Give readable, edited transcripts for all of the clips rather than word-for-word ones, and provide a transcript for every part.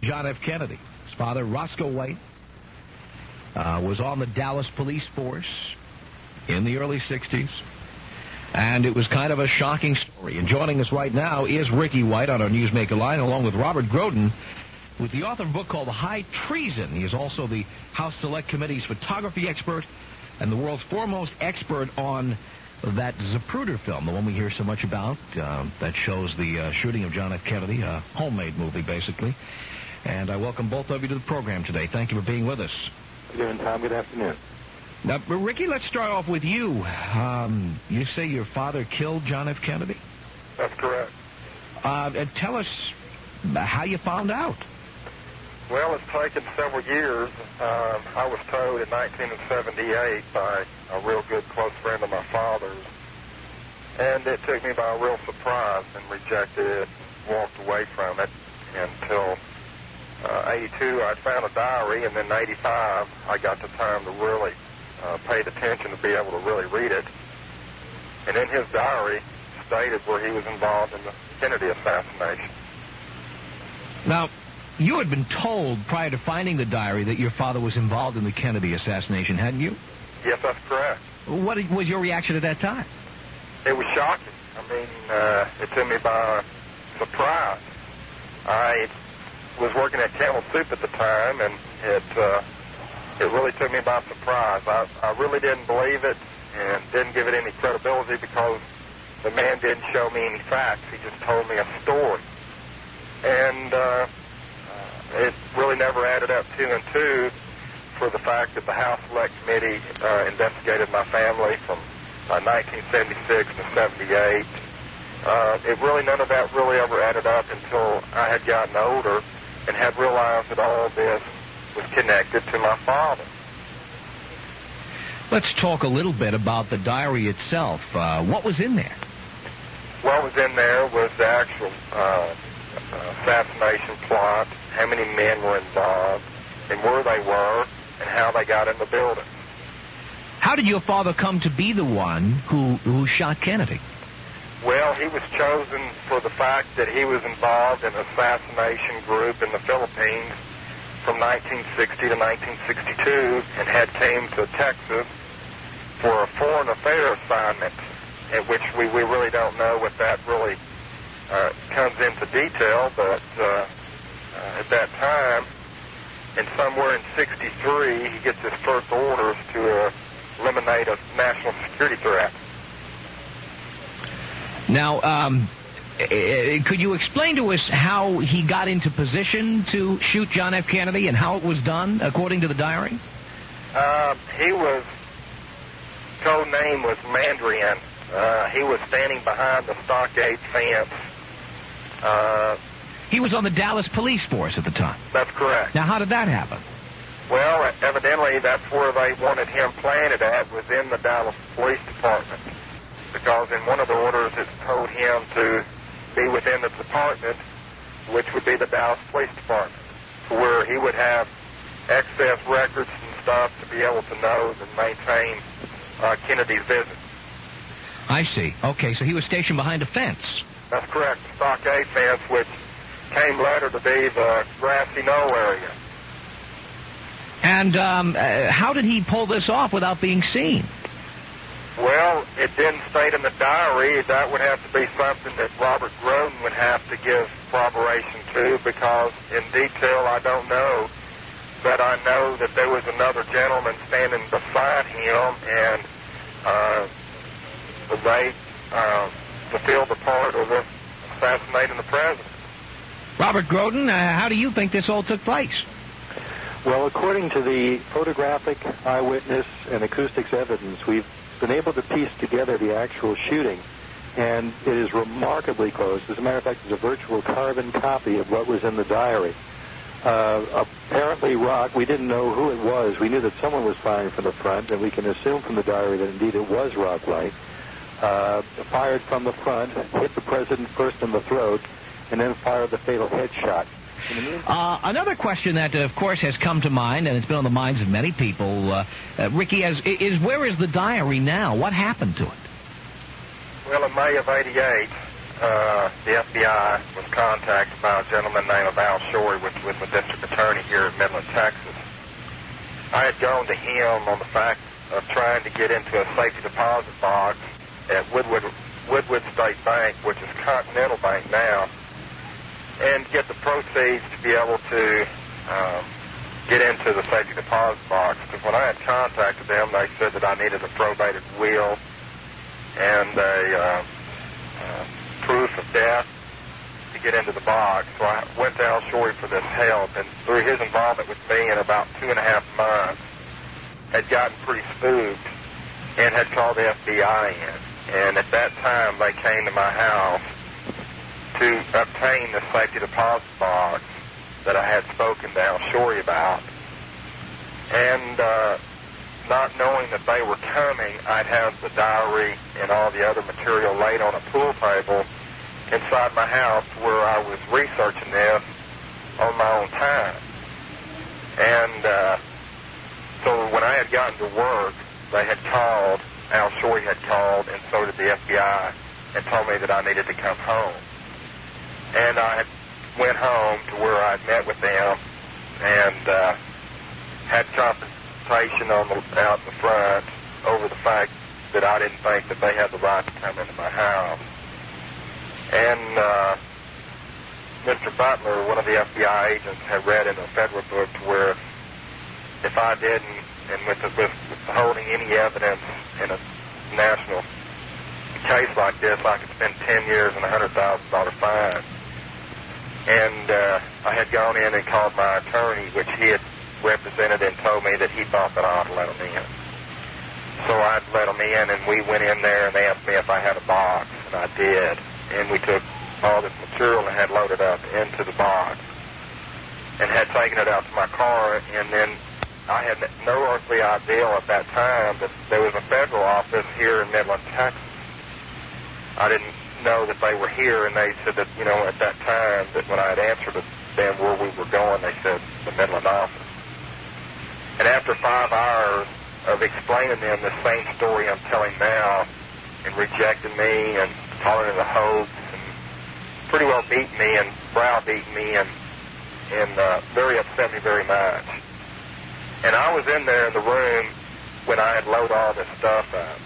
John F. Kennedy. His father, Roscoe White, was on the Dallas police force in the early 60s. And it was kind of a shocking story. And joining us right now is Ricky White on our Newsmaker line, along with Robert Groden, with the author of a book called High Treason. He is also the House Select Committee's photography expert and the world's foremost expert on that Zapruder film, the one we hear so much about, that shows the shooting of John F. Kennedy, a homemade movie, basically. And I welcome both of you to the program today. Thank you for being with us. How you doing, Tom? Good afternoon. Now, Ricky, let's start off with you. You say your father killed John F. Kennedy? That's correct. Tell us how you found out. Well, it's taken several years. I was told in 1978 by a real good close friend of my father's, and it took me by a real surprise and rejected it, walked away from it until 82. I found a diary, and then in 85 I got the time to really paid attention to be able to really read it. And in his diary stated where he was involved in the Kennedy assassination. Now, you had been told prior to finding the diary that your father was involved in the Kennedy assassination, hadn't you? Yes, that's correct. What was your reaction at that time? It was shocking. I mean, it took me by surprise. I was working at Camel Soup at the time, and it really took me by surprise. I really didn't believe it and didn't give it any credibility because the man didn't show me any facts. He just told me a story. And it really never added up 2 and 2 for the fact that the House Select Committee investigated my family from 1976 to 78. None of that really ever added up until I had gotten older and had realized that all of this was connected to my father. Let's talk a little bit about the diary itself. What was in there? What was in there was the actual assassination plot, how many men were involved, and where they were, and how they got in the building. How did your father come to be the one who shot Kennedy? Well, he was chosen for the fact that he was involved in an assassination group in the Philippines from 1960 to 1962 and had came to Texas for a foreign affairs assignment, in which we really don't know what that really comes into detail, but at that time, and somewhere in 63, he gets his first orders to eliminate a national security threat. Now, could you explain to us how he got into position to shoot John F. Kennedy and how it was done, according to the diary? He was, code name was Mandarin. He was standing behind the stockade fence. He was on the Dallas police force at the time. That's correct. Now, how did that happen? Well, evidently that's where they wanted him planted at, was in the Dallas Police Department. Because in one of the orders it told him to be within the department, which would be the Dallas Police Department, where he would have excess records and stuff to be able to know and maintain Kennedy's visit. I see. Okay, so he was stationed behind a fence. That's correct, the stockade fence, which came later to be the grassy knoll area. And how did he pull this off without being seen? Well, it didn't state in the diary. That would have to be something that Robert Groden would have to give corroboration to, because in detail I don't know. But I know that there was another gentleman standing beside him, and they fulfilled the part of assassinating the president. Robert Groden, how do you think this all took place? Well, according to the photographic, eyewitness, and acoustics evidence, we've been able to piece together the actual shooting, and it is remarkably close. As a matter of fact, it's a virtual carbon copy of what was in the diary. Apparently, we didn't know who it was. We knew that someone was firing from the front, and we can assume from the diary that indeed it was Rock Light. Fired from the front, hit the president first in the throat, and then fired the fatal headshot. Another question that, of course, has come to mind, and it's been on the minds of many people, Ricky, is where is the diary now? What happened to it? Well, in May of '88, the FBI was contacted by a gentleman named Al Shorey, which was the district attorney here in Midland, Texas. I had gone to him on the fact of trying to get into a safety deposit box at Woodwood State Bank, which is Continental Bank now, and get the proceeds to be able to get into the safety deposit box. Because when I had contacted them, they said that I needed a probated will and a proof of death to get into the box. So I went to Al Shorey for this help, and through his involvement with me in about 2.5 months, had gotten pretty spooked and had called the FBI in. And at that time, they came to my house to obtain the safety deposit box that I had spoken to Al Shorey about. And not knowing that they were coming, I'd have the diary and all the other material laid on a pool table inside my house where I was researching this on my own time. And so when I had gotten to work, they had called, Al Shorey had called, and so did the FBI, and told me that I needed to come home. And I went home to where I'd met with them and had confrontation out in the front over the fact that I didn't think that they had the right to come into my house. And Mr. Butler, one of the FBI agents, had read in a federal book where if I didn't, and with holding any evidence in a national case like this, I could spend 10 years and a $100,000 fine. And I had gone in and called my attorney, which he had represented, and told me that he thought that I ought to let him in. So I let him in, and we went in there, and they asked me if I had a box, and I did. And we took all this material and had loaded up into the box and had taken it out to my car. And then I had no earthly idea at that time that there was a federal office here in Midland, Texas. I didn't know that they were here, and they said that, at that time, that when I had answered them where we were going, they said the Midland office. And after 5 hours of explaining to them the same story I'm telling now, and rejecting me and calling it a hoax, and pretty well beating me and browbeating me, and very upset me very much. And I was in there in the room when I had loaded all this stuff up.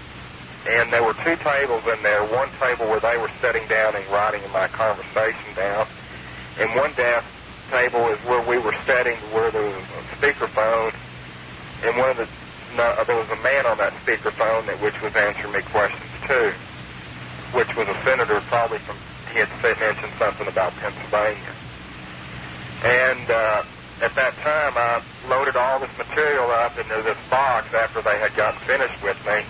And there were 2 tables in there, one table where they were sitting down and writing my conversation down, and one desk table is where we were sitting, where there was a speakerphone, and there was a man on that speakerphone which was answering me questions too, which was a senator probably he had mentioned something about Pennsylvania. And at that time, I loaded all this material up into this box after they had gotten finished with me,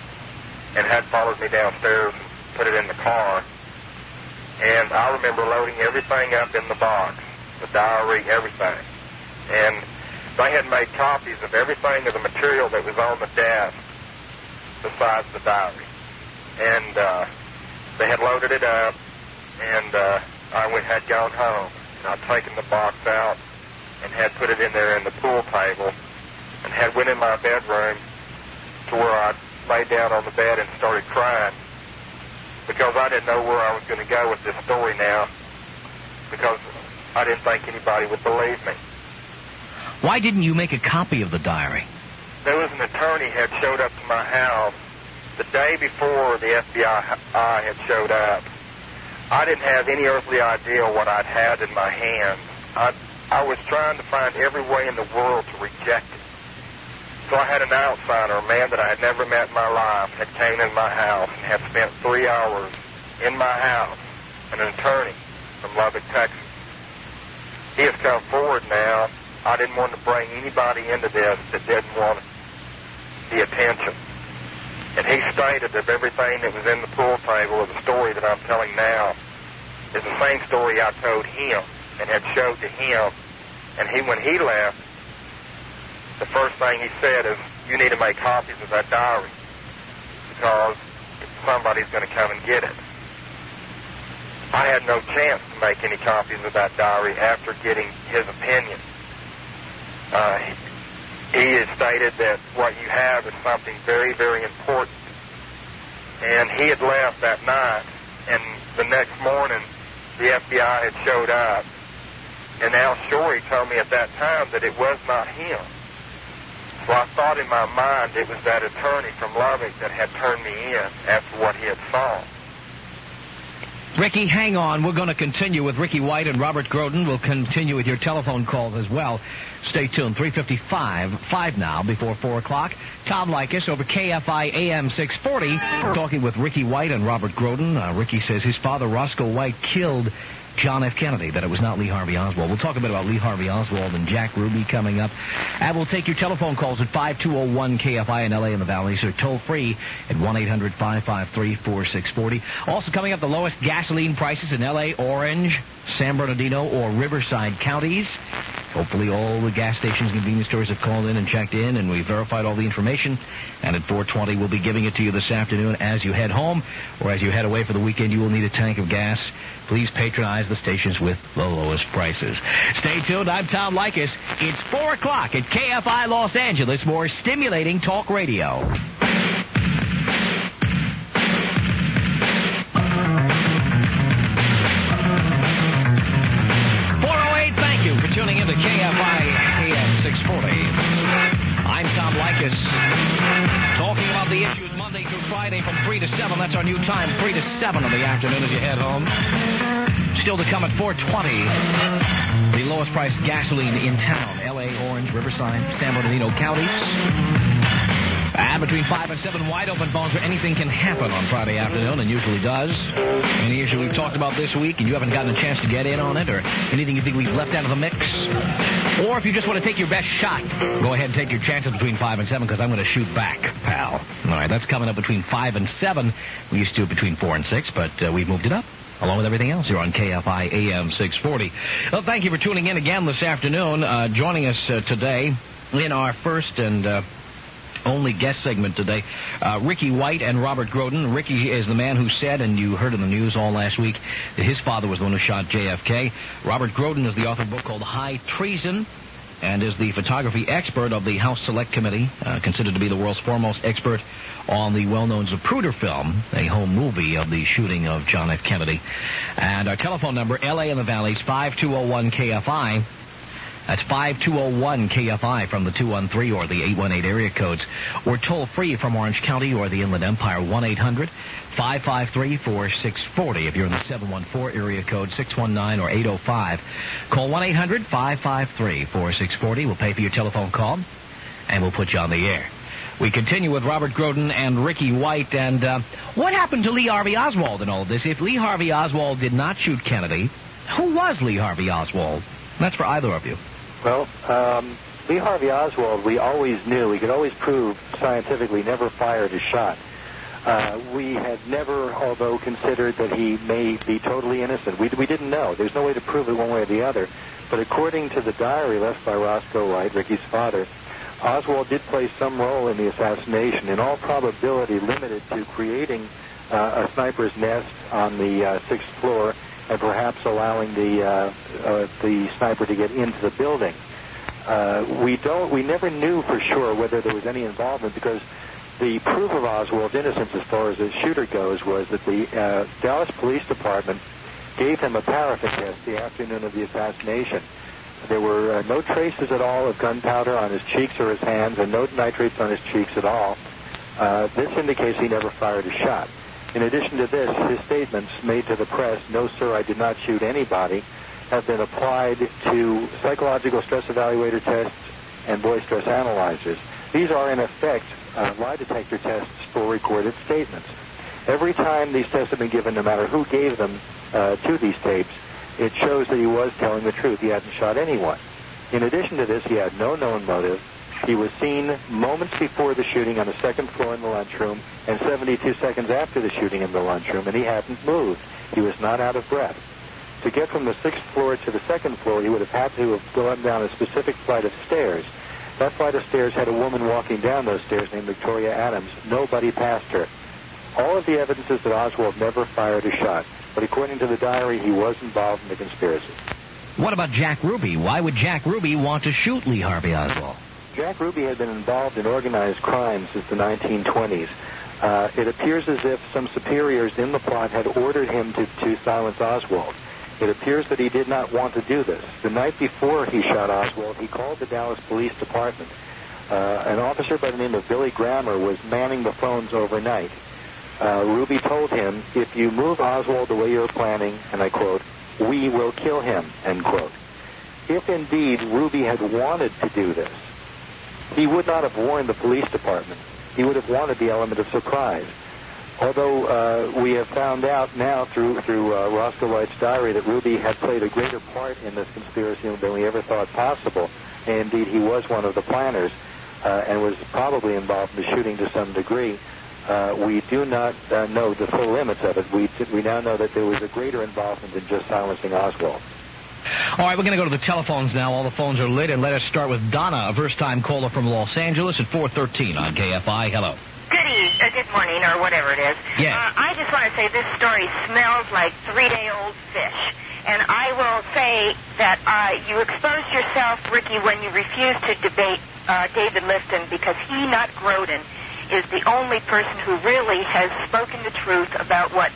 and had followed me downstairs and put it in the car. And I remember loading everything up in the box, the diary, everything. And they had made copies of everything of the material that was on the desk besides the diary. And they had loaded it up, and I had gone home. And I'd taken the box out and had put it in there in the pool table, and had went in my bedroom to where I'd laid down on the bed and started crying, because I didn't know where I was going to go with this story now, because I didn't think anybody would believe me. Why didn't you make a copy of the diary? There was an attorney had showed up to my house the day before the FBI had showed up. I didn't have any earthly idea what I'd had in my hands. I was trying to find every way in the world to reject it. So I had an outsider, a man that I had never met in my life, had came in my house and had spent 3 hours in my house, an attorney from Lubbock, Texas. He has come forward now. I didn't want to bring anybody into this that didn't want the attention. And he stated that everything that was in the pool table of the story that I'm telling now is the same story I told him and had showed to him. And when he left, the first thing he said is, you need to make copies of that diary, because somebody's going to come and get it. I had no chance to make any copies of that diary after getting his opinion. He had stated that what you have is something very, very important. And he had left that night, and the next morning the FBI had showed up, and Al Shorey told me at that time that it was not him. So I thought in my mind it was that attorney from Lubbock that had turned me in after what he had saw. Ricky, hang on. We're going to continue with Ricky White and Robert Groden. We'll continue with your telephone calls as well. Stay tuned. 3:55 now before 4 o'clock. Tom Likas over KFI AM 640 talking with Ricky White and Robert Groden. Ricky says his father, Roscoe White, killed John F. Kennedy, that it was not Lee Harvey Oswald. We'll talk a bit about Lee Harvey Oswald and Jack Ruby coming up. And we'll take your telephone calls at 5201-KFI in L.A. and the Valleys, or toll free at 1-800-553-4640. Also coming up, the lowest gasoline prices in L.A., Orange, San Bernardino, or Riverside counties. Hopefully all the gas stations and convenience stores have called in and checked in, and we verified all the information. And at 4:20, we'll be giving it to you this afternoon as you head home, or as you head away for the weekend. You will need a tank of gas. Please patronize the stations with the lowest prices. Stay tuned. I'm Tom Likas. It's 4 o'clock at KFI Los Angeles. More stimulating talk radio. 408, thank you for tuning in to KFI AM 640. I'm Tom Likas. Talking about the issues Monday through Friday from 3 to 7. That's our new time, 3 to 7 in the afternoon as you head home. Still to come at 4:20, the lowest priced gasoline in town, L.A., Orange, Riverside, San Bernardino counties. And between 5 and 7, wide open phones where anything can happen on Friday afternoon, and usually does. Any issue we've talked about this week and you haven't gotten a chance to get in on it, or anything you think we've left out of the mix. Or if you just want to take your best shot, go ahead and take your chances between 5 and 7, because I'm going to shoot back, pal. All right, that's coming up between 5 and 7. We used to do it between 4 and 6, but we've moved it up, along with everything else here on KFI AM 640. Well, thank you for tuning in again this afternoon. Joining us today in our first and only guest segment today, Ricky White and Robert Groden. Ricky is the man who said, and you heard in the news all last week, that his father was the one who shot JFK. Robert Groden is the author of a book called High Treason, and is the photography expert of the House Select Committee, considered to be the world's foremost expert on the well-known Zapruder film, a home movie of the shooting of John F. Kennedy. And our telephone number, L.A. and the Valleys, 5201-KFI. That's 5201-KFI from the 213 or the 818 area codes. Or toll free from Orange County or the Inland Empire, 1-800-553-4640. If you're in the 714 area code, 619 or 805. Call 1-800-553-4640. We'll pay for your telephone call, and we'll put you on the air. We continue with Robert Groden and Ricky White. And what happened to Lee Harvey Oswald in all of this? If Lee Harvey Oswald did not shoot Kennedy, who was Lee Harvey Oswald? That's for either of you. Well, Lee Harvey Oswald, we always knew, we could always prove scientifically, never fired a shot. We had never, although, considered that he may be totally innocent. We didn't know. There's no way to prove it one way or the other. But according to the diary left by Roscoe White, Ricky's father, Oswald did play some role in the assassination, in all probability limited to creating a sniper's nest on the 6th floor, and perhaps allowing the sniper to get into the building. We never knew for sure whether there was any involvement, because the proof of Oswald's innocence as far as the shooter goes was that the Dallas Police Department gave him a paraffin test the afternoon of the assassination. There were no traces at all of gunpowder on his cheeks or his hands, and no nitrates on his cheeks at all. This indicates he never fired a shot. In addition to this, his statements made to the press, "No, sir, I did not shoot anybody," have been applied to psychological stress evaluator tests and voice stress analyzers. These are, in effect, lie detector tests for recorded statements. Every time these tests have been given, no matter who gave them to these tapes, it shows that he was telling the truth. He hadn't shot anyone. In addition to this, he had no known motive. He was seen moments before the shooting on the 2nd floor in the lunchroom and 72 seconds after the shooting in the lunchroom, and he hadn't moved. He was not out of breath. To get from the 6th floor to the 2nd floor, he would have had to have gone down a specific flight of stairs. That flight of stairs had a woman walking down those stairs named Victoria Adams. Nobody passed her. All of the evidence is that Oswald never fired a shot, but according to the diary, he was involved in the conspiracy. What about Jack Ruby? Why would Jack Ruby want to shoot Lee Harvey Oswald? Jack Ruby had been involved in organized crime since the 1920s. It appears as if some superiors in the plot had ordered him to silence Oswald. It appears that he did not want to do this. The night before he shot Oswald, he called the Dallas Police Department. An officer by the name of Billy Grammer was manning the phones overnight. Ruby told him, if you move Oswald the way you're planning, and I quote, we will kill him, end quote. If indeed Ruby had wanted to do this, he would not have warned the police department. He would have wanted the element of surprise. Although we have found out now through Roscoe White's diary that Ruby had played a greater part in this conspiracy than we ever thought possible. And indeed, he was one of the planners and was probably involved in the shooting to some degree. We do not know the full limits of it. We now know that there was a greater involvement than just silencing Oswald. All right, we're going to go to the telephones now. All the phones are lit, and let us start with Donna, a first-time caller from Los Angeles at 413 on KFI. Hello. Good morning, or whatever it is. Yes. I just want to say this story smells like 3-day-old fish. And I will say that you exposed yourself, Ricky, when you refused to debate David Lifton, because he, not Groden, is the only person who really has spoken the truth about what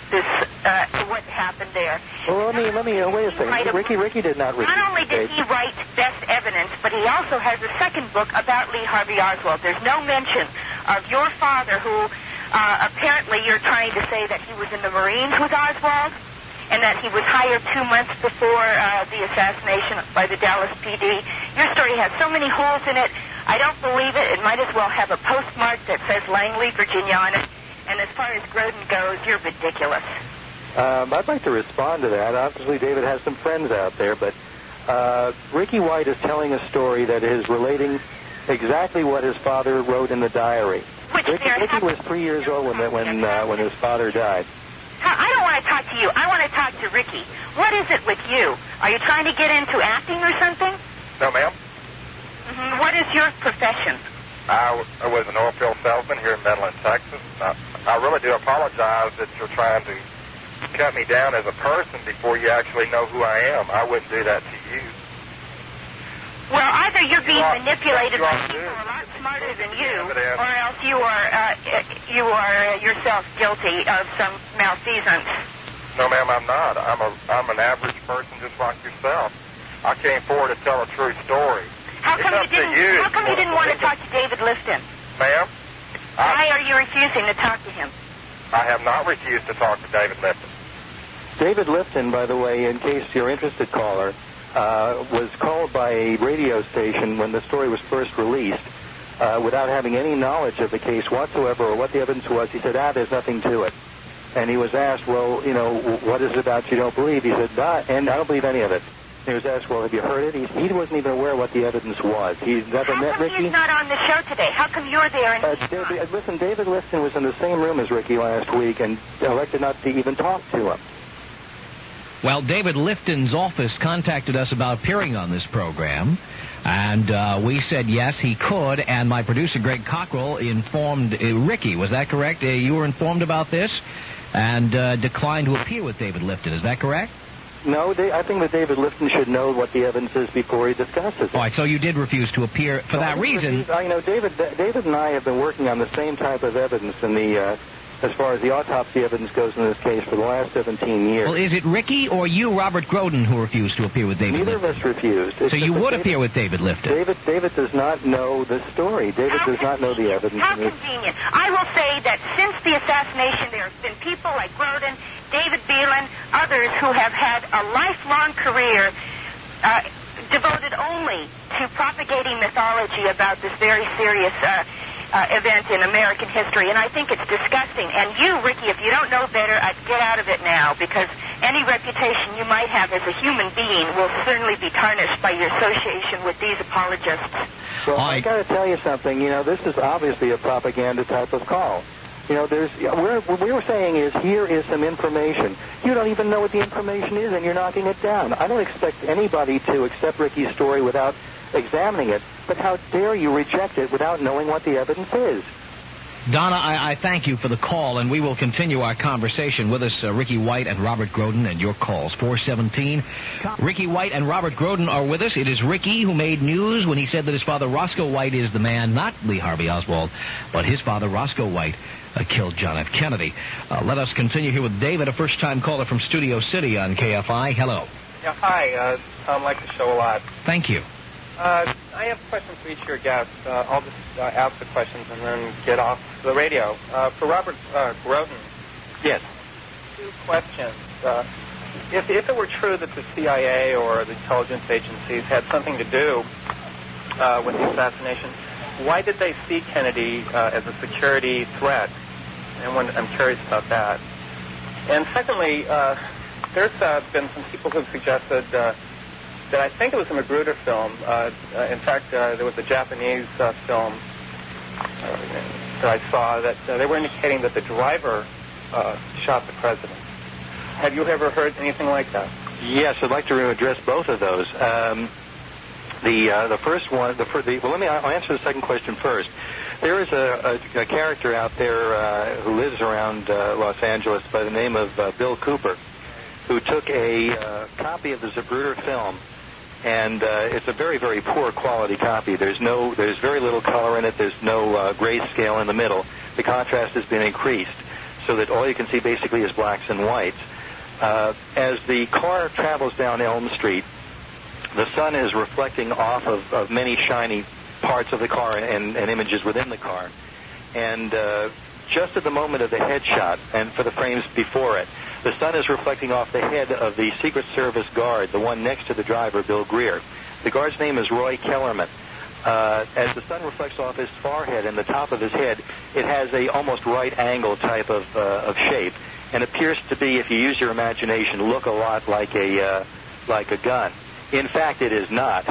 happened there. Well, let me wait a second. Ricky did not refuse. Not only did he write Best Evidence, but he also has a second book about Lee Harvey Oswald. There's no mention of your father, who apparently you're trying to say that he was in the Marines with Oswald, and that he was hired 2 months before the assassination by the Dallas PD. Your story has so many holes in it. I don't believe it. It might as well have a postmark that says Langley, Virginia on it. And as far as Groden goes, you're ridiculous. I'd like to respond to that. Obviously, David has some friends out there, but Ricky White is telling a story that is relating exactly what his father wrote in the diary. Ricky was 3 years old when his father died. I don't want to talk to you. I want to talk to Ricky. What is it with you? Are you trying to get into acting or something? No, ma'am. Mm-hmm. What is your profession? I was an oil field salesman here in Midland, Texas. I really do apologize that you're trying to cut me down as a person before you actually know who I am. I wouldn't do that to you. Well, either you're being manipulated by people a lot smarter than you, or else you are yourself guilty of some malfeasance. No, ma'am, I'm not. I'm an average person just like yourself. I came forward to tell a true story. How come you didn't want to talk to David Lifton? Ma'am? Why are you refusing to talk to him? I have not refused to talk to David Lifton. David Lifton, by the way, in case you're interested, caller, was called by a radio station when the story was first released without having any knowledge of the case whatsoever or what the evidence was. He said, there's nothing to it. And he was asked, well, what is it about you don't believe? He said, and I don't believe any of it. He was asked, well, have you heard it? He wasn't even aware what the evidence was. He's never met Ricky. How come he's not on the show today? How come you're there and he's not? Listen, David Lifton was in the same room as Ricky last week and elected not to even talk to him. Well, David Lifton's office contacted us about appearing on this program, and we said yes, he could, and my producer, Greg Cockrell, informed Ricky. Was that correct? You were informed about this and declined to appear with David Lifton. Is that correct? No, I think that David Lifton should know what the evidence is before he discusses it. All right, so you did refuse to appear for that reason. David and I have been working on the same type of evidence in the, as far as the autopsy evidence goes in this case, for the last 17 years. Well, is it Ricky or you, Robert Groden, who refused to appear with David Lifton? Neither of us refused. So you would appear with David Lifton? David does not know the story. David does not know the evidence. How convenient. I will say that since the assassination, there have been people like Groden, David Beelan, others who have had a lifelong career devoted only to propagating mythology about this very serious event in American history, and I think it's disgusting. And you, Ricky, if you don't know better, I'd get out of it now, because any reputation you might have as a human being will certainly be tarnished by your association with these apologists. Well, I got to tell you something. This is obviously a propaganda type of call. What we were saying is, here is some information. You don't even know what the information is, and you're knocking it down. I don't expect anybody to accept Ricky's story without examining it, but how dare you reject it without knowing what the evidence is? Donna, I thank you for the call, and we will continue our conversation. With us, Ricky White and Robert Groden, and your calls, 417. Ricky White and Robert Groden are with us. It is Ricky who made news when he said that his father, Roscoe White, is the man, not Lee Harvey Oswald, but his father, Roscoe White, killed John F. Kennedy. Let us continue here with David, a first-time caller from Studio City on KFI. Hello. Yeah, hi. Tom, like the show a lot. Thank you. I have questions for each of your guests. I'll just ask the questions and then get off the radio. For Robert Groden. Yes. 2 questions. If it were true that the CIA or the intelligence agencies had something to do with the assassination, why did they see Kennedy as a security threat? And I'm curious about that. And secondly, there's been some people who have suggested that I think it was a Magruder film. In fact, there was a Japanese film that I saw that they were indicating that the driver shot the president. Have you ever heard anything like that? Yes, I'd like to address both of those. The first one, I'll answer the second question first. There is a character out there who lives around Los Angeles by the name of Bill Cooper, who took a copy of the Zapruder film, and it's a very, very poor quality copy. There's very little color in it. There's no grayscale in the middle. The contrast has been increased so that all you can see basically is blacks and whites. As the car travels down Elm Street, the sun is reflecting off of many shiny parts of the car and images within the car. And just at the moment of the headshot, and for the frames before it, the sun is reflecting off the head of the Secret Service guard, the one next to the driver, Bill Greer. The guard's name is Roy Kellerman. As the sun reflects off his forehead and the top of his head, it has a almost right angle type of shape, and appears to be, if you use your imagination, look a lot like a gun. In fact, it is not.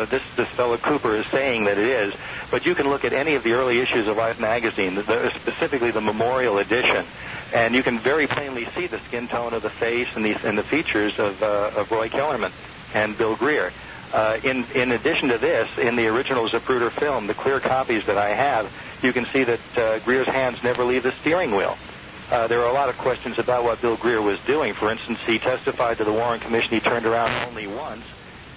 This fellow Cooper is saying that it is, but you can look at any of the early issues of Life magazine, specifically the Memorial edition, and you can very plainly see the skin tone of the face and the features of Roy Kellerman and Bill Greer. In addition to this, in the original Zapruder film, the clear copies that I have, you can see that Greer's hands never leave the steering wheel. There are a lot of questions about what Bill Greer was doing. For instance, he testified to the Warren Commission he turned around only once,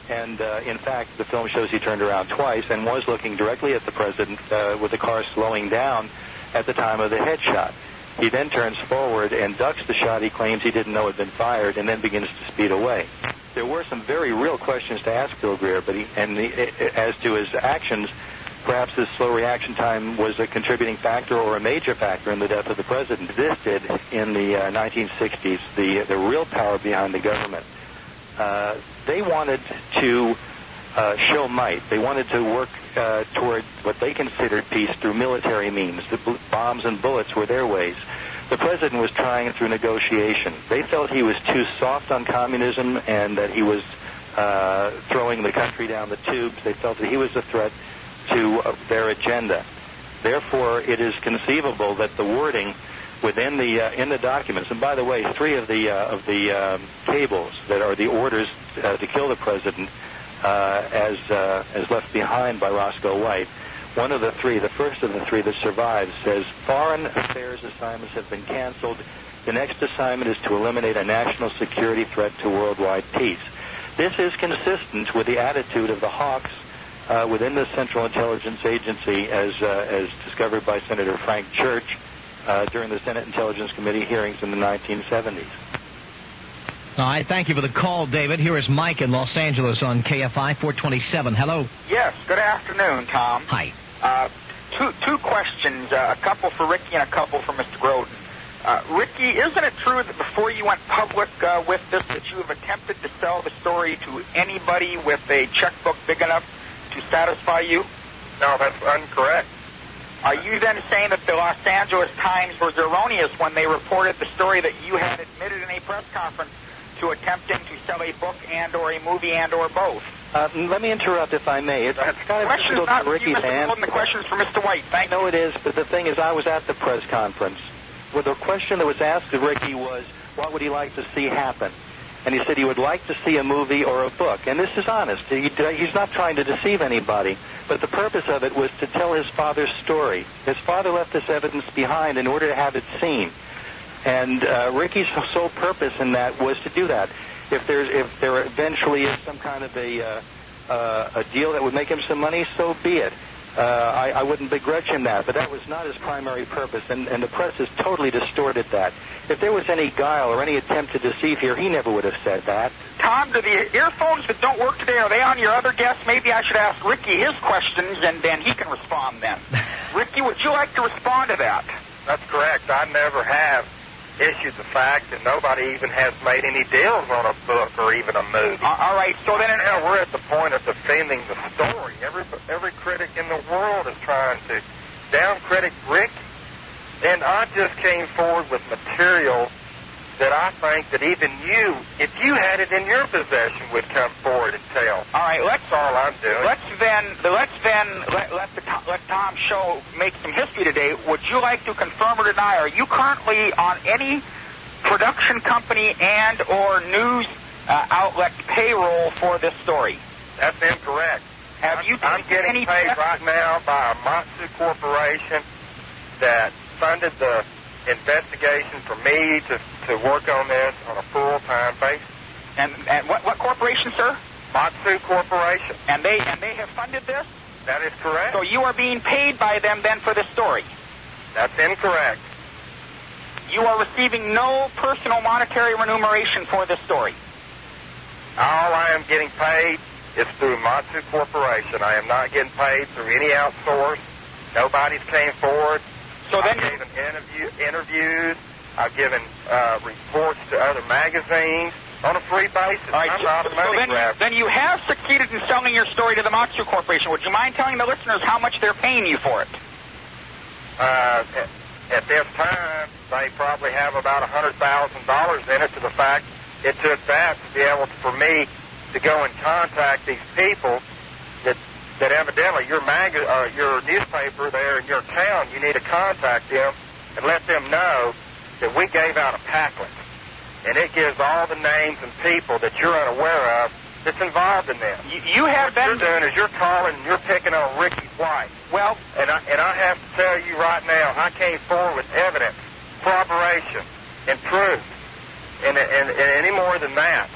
and in fact, the film shows he turned around twice and was looking directly at the president with the car slowing down at the time of the headshot. He then turns forward and ducks the shot he claims he didn't know had been fired, and then begins to speed away. There were some very real questions to ask Bill Greer, but as to his actions, perhaps his slow reaction time was a contributing factor or a major factor in the death of the president. This did in the 1960s, the real power behind the government. They wanted to show might. They wanted to work toward what they considered peace through military means. The bombs and bullets were their ways. The president was trying through negotiation. They felt he was too soft on communism and that he was throwing the country down the tubes. They felt that he was a threat to their agenda. Therefore, it is conceivable that the wording within the in the documents, and by the way, 3 of the cables that are the orders to kill the president, as left behind by Roscoe White, one of the 3, the first of the 3 that survives, says foreign affairs assignments have been canceled. The next assignment is to eliminate a national security threat to worldwide peace. This is consistent with the attitude of the hawks within the Central Intelligence Agency, as discovered by Senator Frank Church during the Senate Intelligence Committee hearings in the 1970s. All right, thank you for the call, David. Here is Mike in Los Angeles on KFI 427. Hello. Yes, good afternoon, Tom. Hi. Two questions, a couple for Ricky and a couple for Mr. Groden. Ricky, isn't it true that before you went public with this that you have attempted to sell the story to anybody with a checkbook big enough to satisfy you? No, that's incorrect. Are you then saying that the Los Angeles Times was erroneous when they reported the story that you had admitted in a press conference to attempting to sell a book and or a movie and or both? Let me interrupt if I may. It's kind of difficult for Ricky to answer. The question is for Mr. White. Thank you. No, it is, but the thing is, I was at the press conference. Well, the question that was asked of Ricky was, what would he like to see happen? And he said he would like to see a movie or a book. And this is honest. He's not trying to deceive anybody. But the purpose of it was to tell his father's story. His father left this evidence behind in order to have it seen. And Ricky's sole purpose in that was to do that. If there eventually is some kind of a deal that would make him some money, so be it. I wouldn't begrudge him that, but that was not his primary purpose, and the press has totally distorted that. If there was any guile or any attempt to deceive here, he never would have said that. Tom, do the earphones that don't work today, are they on your other guests? Maybe I should ask Ricky his questions, and then he can respond then. Ricky, would you like to respond to that? That's correct. I never have issued the fact that nobody even has made any deals on a book or even a movie. All right, so then... Now we're at the point of defending the story. Every critic in the world is trying to down-critic Rick. And I just came forward with material that I think that even you, if you had it in your possession, would come forward and tell. All right, that's all I'm doing. Let Tom Show make some history today. Would you like to confirm or deny? Are you currently on any production company and or news outlet payroll for this story? That's incorrect. I'm getting paid right now by a Matsu Corporation that funded the investigation for me to work on this on a full-time basis. And what corporation, sir? Matsu Corporation. And they have funded this? That is correct. So you are being paid by them then for this story? That's incorrect. You are receiving no personal monetary remuneration for this story? All I am getting paid is through Matsu Corporation. I am not getting paid through any outsource. Nobody's came forward. So then I've given interviews. I've given reports to other magazines on a free basis. Right, I'm not a money grabber. Then you have succeeded in selling your story to the Matsu Corporation. Would you mind telling the listeners how much they're paying you for it? At this time, they probably have about $100,000 in it, to the fact it took that to be able for me to go and contact these people that evidently your newspaper there in your town, you need to contact them and let them know that we gave out a pamphlet. And it gives all the names and people that you're unaware of that's involved in this. What you're doing is you're calling and you're picking on Ricky White. Well, and I have to tell you right now, I came forward with evidence, corroboration, and proof, and any more than that.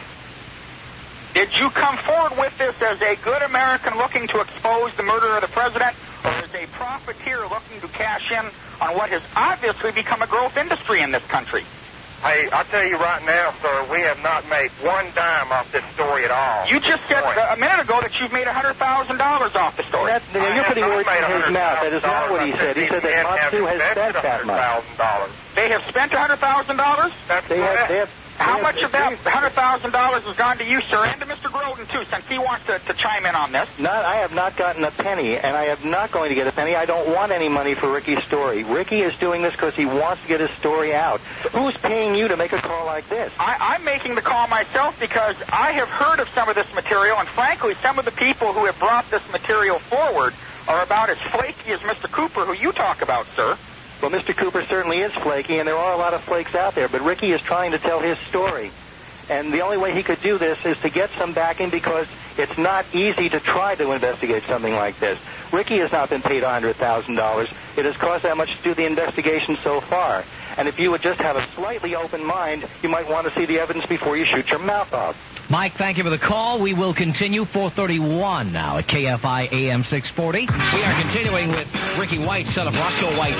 Did you come forward with this as a good American looking to expose the murder of the president, or as a profiteer looking to cash in on what has obviously become a growth industry in this country? Hey, I'll tell you right now, sir, we have not made one dime off this story at all. You just said a minute ago that you've made $100,000 off the story. You're putting words in his mouth. That is not what he said. He said that Matsu has spent that much. They have spent $100,000? That's correct. How much of that $100,000 has gone to you, sir, and to Mr. Groden, too, since he wants to chime in on this? I have not gotten a penny, and I am not going to get a penny. I don't want any money for Ricky's story. Ricky is doing this because he wants to get his story out. Who's paying you to make a call like this? I'm making the call myself because I have heard of some of this material, and frankly, some of the people who have brought this material forward are about as flaky as Mr. Cooper, who you talk about, sir. Well, Mr. Cooper certainly is flaky, and there are a lot of flakes out there, but Ricky is trying to tell his story. And the only way he could do this is to get some backing, because it's not easy to try to investigate something like this. Ricky has not been paid $100,000. It has cost that much to do the investigation so far. And if you would just have a slightly open mind, you might want to see the evidence before you shoot your mouth off. Mike, thank you for the call. We will continue 4:31 now at KFI AM 640. We are continuing with Ricky White, son of Roscoe White,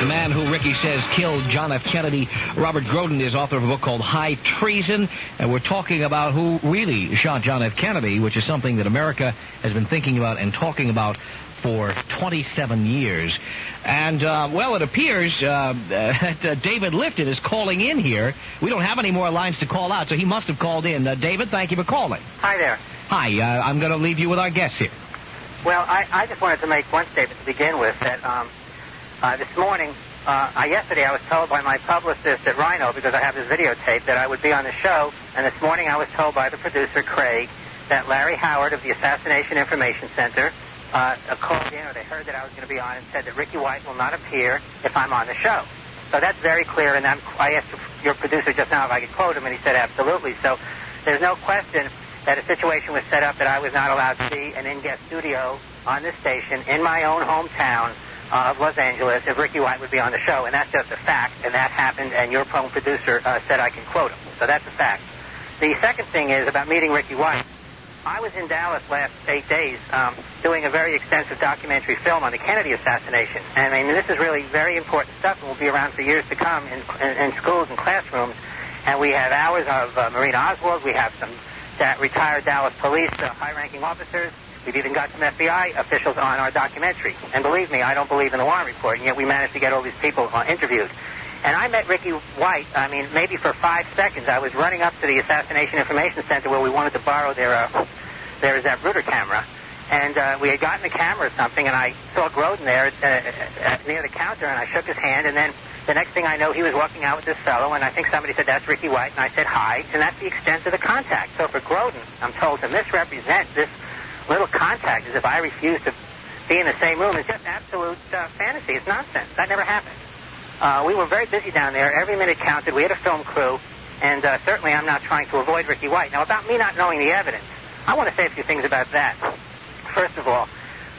the man who Ricky says killed John F. Kennedy. Robert Groden is author of a book called High Treason, and we're talking about who really shot John F. Kennedy, which is something that America has been thinking about and talking about for 27 years. And, it appears that David Lifton is calling in here. We don't have any more lines to call out, so he must have called in. David, thank you for calling. Hi there. Hi, I'm going to leave you with our guests here. Well, I just wanted to make one statement to begin with, that this morning, yesterday I was told by my publicist at Rhino, because I have this videotape, that I would be on the show, and this morning I was told by the producer, Craig, that Larry Howard of the Assassination Information Center called in, or they heard that I was going to be on, and said that Ricky White will not appear if I'm on the show. So that's very clear, and I asked your producer just now if I could quote him, and he said absolutely. So there's no question that a situation was set up that I was not allowed to be an in-guest studio on this station in my own hometown of Los Angeles if Ricky White would be on the show, and that's just a fact, and that happened, and your phone producer said I can quote him. So that's a fact. The second thing is about meeting Ricky White. I was in Dallas last 8 days doing a very extensive documentary film on the Kennedy assassination. And I mean, this is really very important stuff and will be around for years to come in schools and classrooms. And we have hours of Marina Oswald. We have some retired Dallas police high-ranking officers. We've even got some FBI officials on our documentary. And believe me, I don't believe in the Warren report, and yet we managed to get all these people interviewed. And I met Ricky White, I mean, maybe for 5 seconds. I was running up to the Assassination Information Center where we wanted to borrow their Zapruder camera. And we had gotten a camera or something, and I saw Groden there near the counter, and I shook his hand, and then the next thing I know, he was walking out with this fellow, and I think somebody said, "That's Ricky White," and I said, "Hi," and that's the extent of the contact. So for Groden, I'm told, to misrepresent this little contact as if I refused to be in the same room is just absolute fantasy. It's nonsense. That never happened. We were very busy down there. Every minute counted. We had a film crew, and certainly I'm not trying to avoid Ricky White. Now, about me not knowing the evidence, I want to say a few things about that. First of all,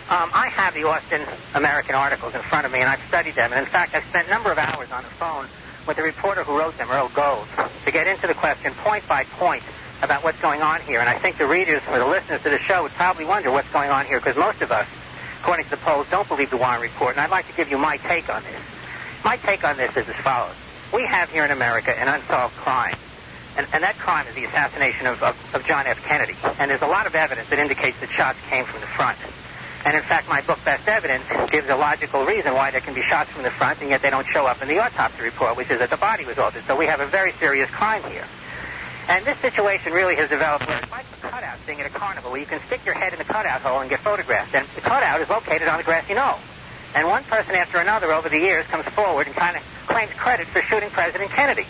I have the Austin American articles in front of me, and I've studied them. And, in fact, I've spent a number of hours on the phone with the reporter who wrote them, Earl Gold, to get into the question point by point about what's going on here. And I think the readers or the listeners to the show would probably wonder what's going on here, because most of us, according to the polls, don't believe the Warren report. And I'd like to give you my take on this. My take on this is as follows. We have here in America an unsolved crime. And that crime is the assassination of John F. Kennedy. And there's a lot of evidence that indicates that shots came from the front. And, in fact, my book, Best Evidence, gives a logical reason why there can be shots from the front, and yet they don't show up in the autopsy report, which is that the body was altered. So we have a very serious crime here. And this situation really has developed where it's like the cutout thing at a carnival, where you can stick your head in the cutout hole and get photographed. And the cutout is located on the grassy knoll. And one person after another over the years comes forward and kind of claims credit for shooting President Kennedy.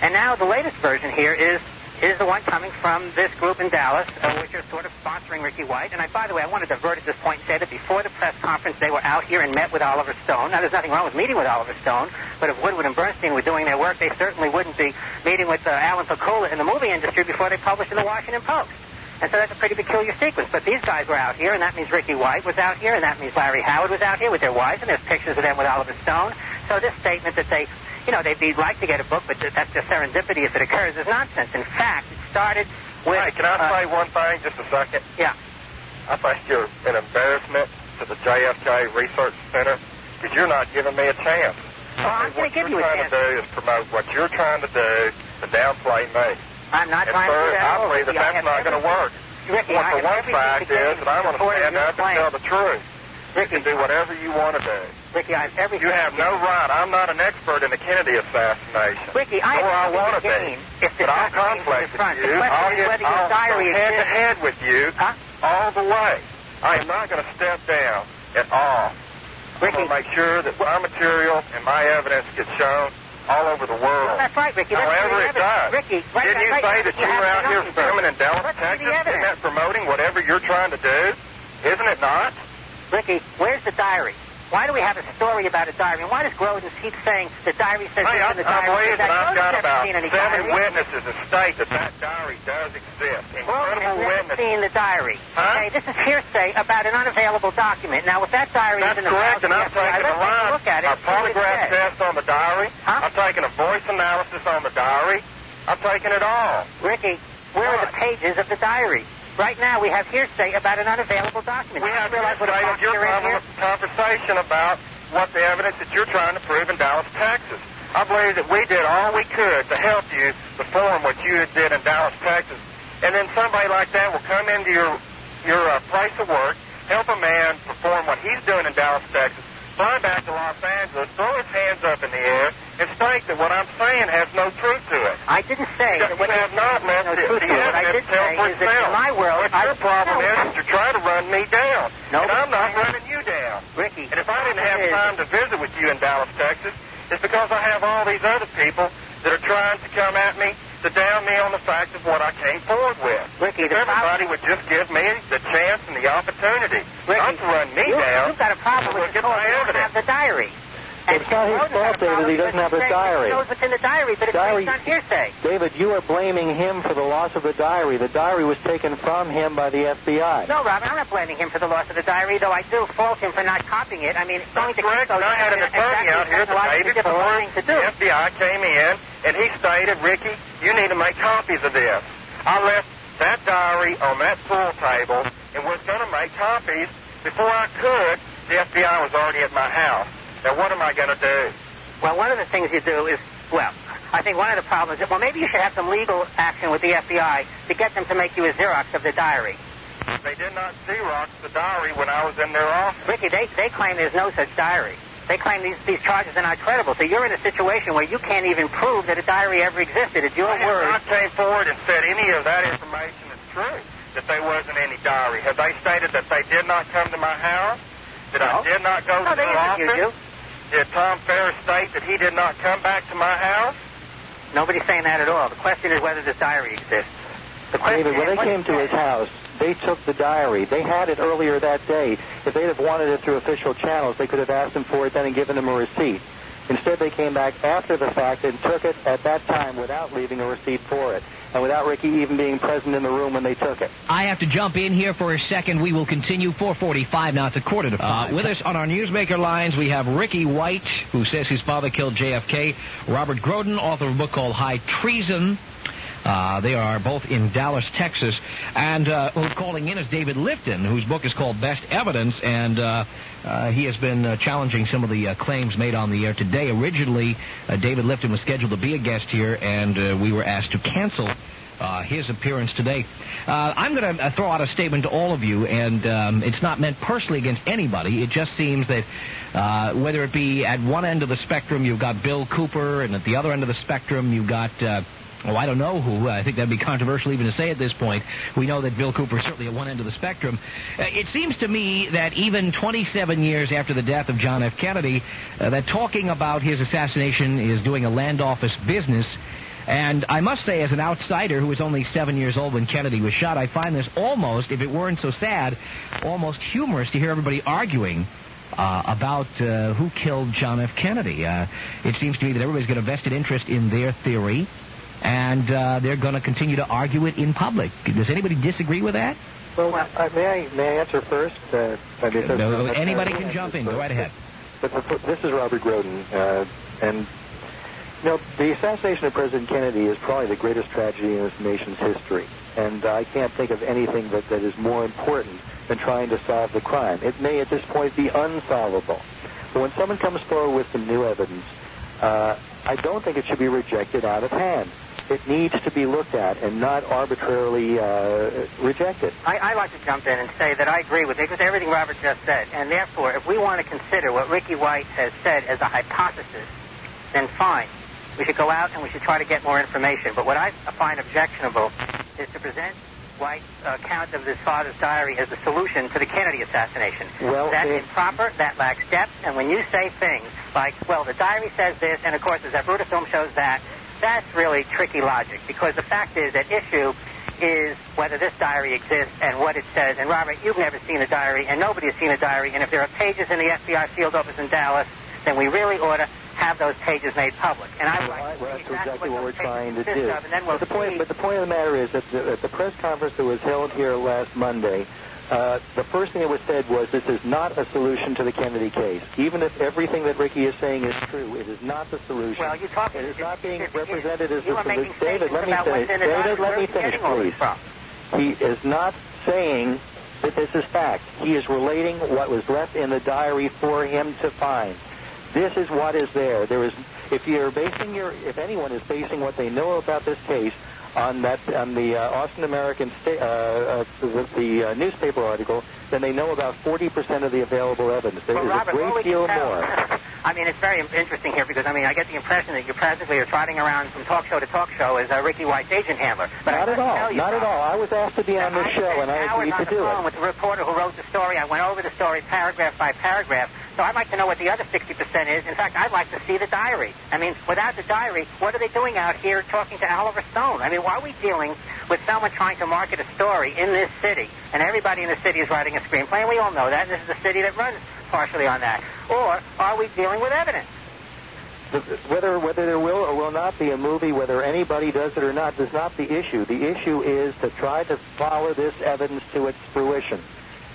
And now the latest version here is the one coming from this group in Dallas, which are sort of sponsoring Ricky White. And by the way, I want to divert at this point and say that before the press conference, they were out here and met with Oliver Stone. Now, there's nothing wrong with meeting with Oliver Stone, but if Woodward and Bernstein were doing their work, they certainly wouldn't be meeting with Alan Pakula in the movie industry before they published in the Washington Post. And so that's a pretty peculiar sequence. But these guys were out here, and that means Ricky White was out here, and that means Larry Howard was out here with their wives, and there's pictures of them with Oliver Stone. So this statement that they'd like to get a book, but that's just serendipity if it occurs, is nonsense. In fact, it started with... Hey, can I say one thing, just a second? Yeah. I think you're an embarrassment to the JFK Research Center because you're not giving me a chance. Well, I'm going to give you a chance. What you're trying to do is promote what you're trying to do to downplay me. I'm not trying to do that. I believe that that's not going to work. Ricky, well, the one fact is that I'm going to stand up and tell the truth. Ricky, you can do whatever you want to do. Ricky, I have everything. You have no right. I'm not an expert in the Kennedy assassination. Ricky, I want to be. But I'll conflict with you. I'll go head-to-head with you all the way. I am not going to step down at all. Ricky, I'm going to make sure that my material and my evidence gets shown all over the world. Well, that's right, Ricky. However it does. Ricky, didn't you say that you were out here filming in Dallas, Texas? Isn't that promoting whatever you're trying to do? Isn't it not? Ricky, where's the diary? Why do we have a story about a diary? And why does Groden keep saying the diary says it's in the diary? I believe that I've got about 7 witnesses that state that diary does exist. Incredible witnesses. Seen the diary. Okay, this is hearsay about an unavailable document. Now, if that diary is in the correct, and I'm taking a look at it. A polygraph test on the diary. I'm taking a voice analysis on the diary. I'm taking it all. Ricky, where are the pages of the diary? Right now, we have hearsay about an unavailable document. We have hearsay of your conversation about what the evidence that you're trying to prove in Dallas, Texas. I believe that we did all we could to help you perform what you did in Dallas, Texas. And then somebody like that will come into your place of work, help a man perform what he's doing in Dallas, Texas, fly back to Los Angeles, throw his hands up in the air, and state that what I'm saying has no truth to it. I didn't say that what you have not left the evidence tell for itself. In my world, what your problem is that you're trying to run me down. No, and I'm not running you down. Ricky. And if I didn't have time to visit with you in Dallas, Texas, it's because I have all these other people that are trying to come at me to down me on the fact of what I came forward with. Ricky, if everybody would just give me the chance and the opportunity not to run me down, you've got a problem with the have the diary. It's not his fault, David. He doesn't have a diary. He knows what's in the diary, but it's based on hearsay. David, you are blaming him for the loss of the diary. The diary was taken from him by the FBI. No, Robin, I'm not blaming him for the loss of the diary, though I do fault him for not copying it. I mean, going to correct. I had an attorney out here the day before the FBI came in, and he stated, Ricky, you need to make copies of this. I left that diary on that pool table and was going to make copies. Before I could, the FBI was already at my house. Now, what am I going to do? Well, one of the things you do is, well, I think one of the problems is, well, maybe you should have some legal action with the FBI to get them to make you a Xerox of the diary. They did not Xerox the diary when I was in their office. Ricky, they claim there's no such diary. They claim these charges are not credible. So you're in a situation where you can't even prove that a diary ever existed. It's your word. I came forward and said any of that information is true, that there wasn't any diary. Have they stated that they did not come to my house? That I did not go to their office? Did Tom Ferris state that he did not come back to my house? Nobody's saying that at all. The question is whether this diary exists. David, when they came to his house, they took the diary. They had it earlier that day. If they'd have wanted it through official channels, they could have asked him for it then and given him a receipt. Instead, they came back after the fact and took it at that time without leaving a receipt for it, and without Ricky even being present in the room when they took it. I have to jump in here for a second. We will continue 4:45 now. It's a quarter to 5. With us on our newsmaker lines, we have Ricky White, who says his father killed JFK, Robert Groden, author of a book called High Treason. They are both in Dallas, Texas. And calling in is David Lifton, whose book is called Best Evidence, and he has been challenging some of the claims made on the air today. Originally, David Lifton was scheduled to be a guest here, and we were asked to cancel his appearance today. I'm going to throw out a statement to all of you, and it's not meant personally against anybody. It just seems that whether it be at one end of the spectrum, you've got Bill Cooper, and at the other end of the spectrum, you've got... I don't know who. I think that'd be controversial even to say at this point. We know that Bill Cooper is certainly at one end of the spectrum. It seems to me that even 27 years after the death of John F. Kennedy, that talking about his assassination is doing a land office business. And I must say, as an outsider who was only 7 years old when Kennedy was shot, I find this almost, if it weren't so sad, almost humorous to hear everybody arguing about who killed John F. Kennedy. It seems to me that everybody's got a vested interest in their theory, and they're going to continue to argue it in public. Does anybody disagree with that? Well, may I answer first? Anybody can jump in. Go right ahead. But this is Robert Groden, and the assassination of President Kennedy is probably the greatest tragedy in this nation's history, and I can't think of anything that is more important than trying to solve the crime. It may at this point be unsolvable. But when someone comes forward with some new evidence, I don't think it should be rejected out of hand. It needs to be looked at and not arbitrarily rejected. I'd like to jump in and say that I agree with everything Robert just said. And therefore, if we want to consider what Ricky White has said as a hypothesis, then fine. We should go out and we should try to get more information. But what I find objectionable is to present White's account of his father's diary as a solution to the Kennedy assassination. Well, that's improper, that lacks depth, and when you say things like, well, the diary says this, and of course the Zapruder film shows that, that's really tricky logic, because the fact is that issue is whether this diary exists and what it says. And Robert, you've never seen a diary, and nobody has seen a diary, and if there are pages in the FBI field office in Dallas, then we really ought to have those pages made public. And I would like to see exactly what we're trying to do. But the point of the matter is that at the press conference that was held here last Monday, the first thing that was said was this is not a solution to the Kennedy case. Even if everything that Ricky is saying is true, it is not the solution. Well, you're talking... It is not being represented as the solution. David, let me finish, please. He is not saying that this is fact. He is relating what was left in the diary for him to find. This is what is there. If anyone is basing what they know about this case on the Austin American the newspaper article, then they know about 40% of the available evidence. There is a great deal more. I mean, it's very interesting here because, I get the impression that you practically are trotting around from talk show to talk show as Ricky White's agent handler. But not at all. Not at all. I was asked to be on this show, and I agreed to do it. I was on the phone with the reporter who wrote the story. I went over the story paragraph by paragraph. So I'd like to know what the other 60% is. In fact, I'd like to see the diary. Without the diary, what are they doing out here talking to Oliver Stone? Why are we dealing with someone trying to market a story in this city, and everybody in the city is writing a screenplay, and we all know that, and this is the city that runs partially on that? Or are we dealing with evidence? Whether there will or will not be a movie, whether anybody does it or not, is not the issue. The issue is to try to follow this evidence to its fruition.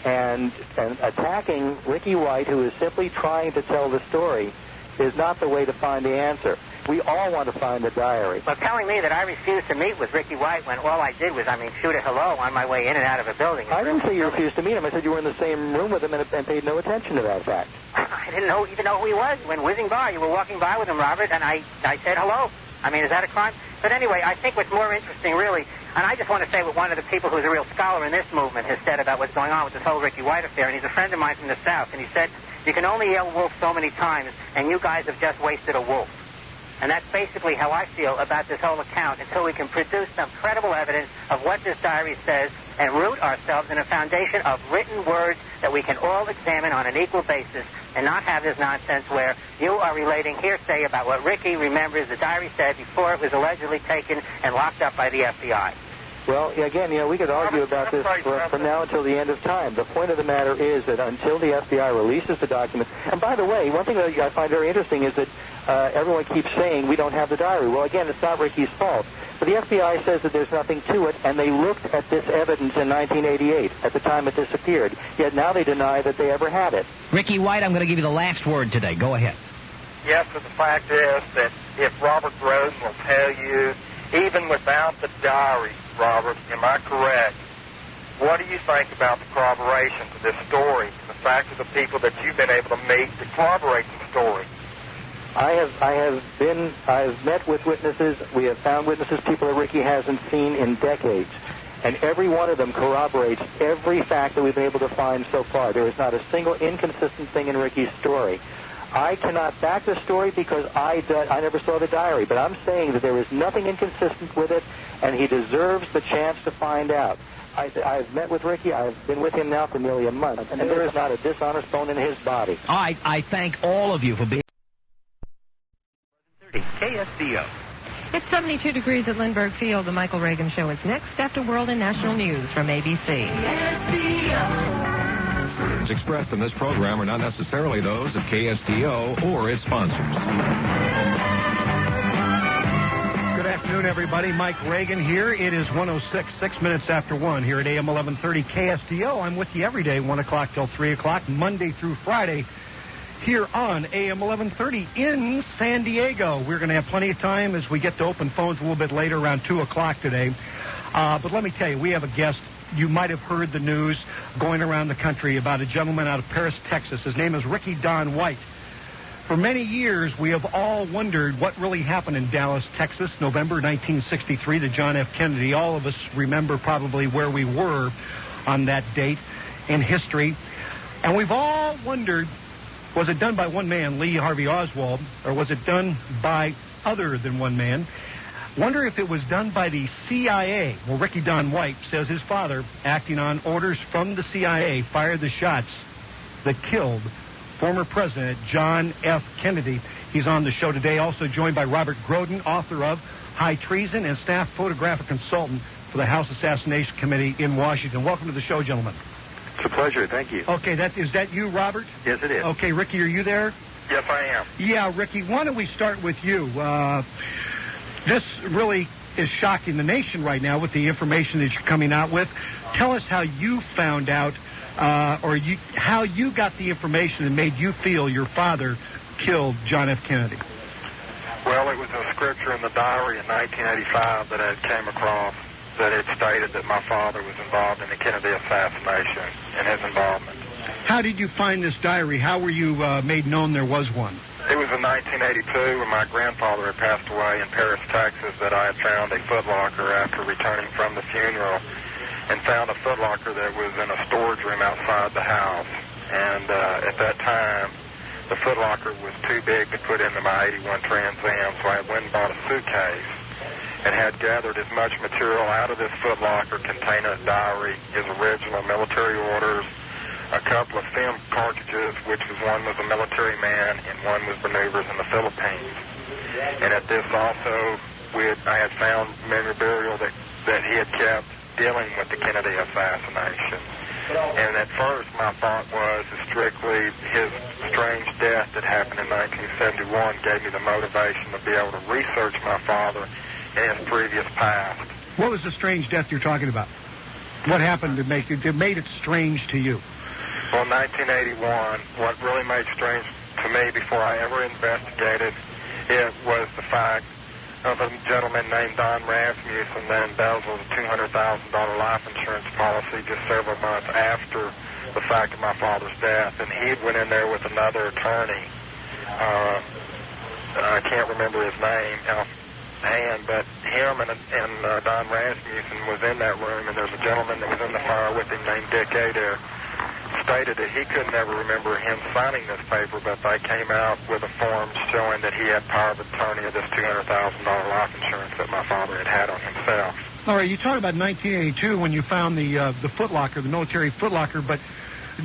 And attacking Ricky White, who is simply trying to tell the story, is not the way to find the answer. We all want to find the diary. Well, telling me that I refused to meet with Ricky White when all I did was, shoot a hello on my way in and out of a building. I didn't say you refused to meet him. I said you were in the same room with him and paid no attention to that fact. I didn't even know who he was. When whizzing by, you were walking by with him, Robert, and I said hello. Is that a crime? But anyway, I think what's more interesting, really, and I just want to say what one of the people who's a real scholar in this movement has said about what's going on with this whole Ricky White affair, and he's a friend of mine from the South, and he said, you can only yell wolf so many times, and you guys have just wasted a wolf. And that's basically how I feel about this whole account until we can produce some credible evidence of what this diary says and root ourselves in a foundation of written words that we can all examine on an equal basis and not have this nonsense where you are relating hearsay about what Ricky remembers the diary said before it was allegedly taken and locked up by the FBI. Well, again, we could argue about this from now until the end of time. The point of the matter is that until the FBI releases the document, and by the way, one thing that I find very interesting is that everyone keeps saying we don't have the diary. Well, again, it's not Ricky's fault. But the FBI says that there's nothing to it, and they looked at this evidence in 1988, at the time it disappeared. Yet now they deny that they ever had it. Ricky White, I'm going to give you the last word today. Go ahead. Yes, but the fact is that if Robert Groden will tell you, even without the diary, Robert, am I correct? What do you think about the corroboration to this story, the fact of the people that you've been able to meet to corroborate the story? I've met with witnesses. We have found witnesses, people that Ricky hasn't seen in decades. And every one of them corroborates every fact that we've been able to find so far. There is not a single inconsistent thing in Ricky's story. I cannot back the story because I never saw the diary, but I'm saying that there is nothing inconsistent with it, and he deserves the chance to find out. I've met with Ricky. I've been with him now for nearly a month, and there is not a dishonest bone in his body. I thank all of you for being... KSDO. It's 72 degrees at Lindbergh Field. The Michael Reagan Show is next after World and National News from ABC. Expressed in this program are not necessarily those of KSDO or its sponsors. Good afternoon, everybody. Mike Reagan here. It is 1:06, 6 minutes after 1 here at AM 1130 KSDO. I'm with you every day, 1 o'clock till 3 o'clock, Monday through Friday, here on AM 1130 in San Diego. We're going to have plenty of time as we get to open phones a little bit later, around 2 o'clock today. But let me tell you, we have a guest. You might have heard the news going around the country about a gentleman out of Paris, Texas. His name is Ricky Don White. For many years, we have all wondered what really happened in Dallas, Texas, November 1963, to John F. Kennedy. All of us remember probably where we were on that date in history. And we've all wondered, was it done by one man, Lee Harvey Oswald, or was it done by other than one man? Wonder if it was done by the CIA. Well, Ricky Don White says his father, acting on orders from the CIA, fired the shots that killed former President John F. Kennedy. He's on the show today, also joined by Robert Groden, author of High Treason and staff photographic consultant for the House Assassination Committee in Washington. Welcome to the show, gentlemen. It's a pleasure. Thank you. Okay, is that you, Robert? Yes, it is. Okay, Ricky, are you there? Yes, I am. Yeah, Ricky, why don't we start with you? This really is shocking the nation right now with the information that you're coming out with. Tell us how you found out, how you got the information that made you feel your father killed John F. Kennedy. Well, it was a scripture in the diary in 1985 that I came across that it stated that my father was involved in the Kennedy assassination and his involvement. How did you find this diary? How were you made known there was one? It was in 1982 when my grandfather had passed away in Paris, Texas, that I had found a footlocker after returning from the funeral, and found a footlocker that was in a storage room outside the house. And at that time, the footlocker was too big to put into my 81 Trans Am, so I went and bought a suitcase and had gathered as much material out of this footlocker containing a diary, his original military orders, a couple of film cartridges, which one was a military man and one was maneuvers in the Philippines. And at this also, I had found memorabilia that he had kept dealing with the Kennedy assassination. And at first, my thought was strictly his strange death that happened in 1971 gave me the motivation to be able to research my father and his previous past. What was the strange death you're talking about? What happened that made it strange to you? Well, in 1981, what really made strange to me before I ever investigated It was the fact of a gentleman named Don Rasmussen that embezzled a $200,000 life insurance policy just several months after the fact of my father's death. And he went in there with another attorney. I can't remember his name offhand, but him and Don Rasmussen was in that room, and there's a gentleman that was in the fire with him named Dick Adair. Stated that he could never remember him signing this paper, but they came out with a form showing that he had power of attorney of this $200,000 life insurance that my father had on himself. All right, you talked about 1982 when you found the footlocker, the military footlocker, but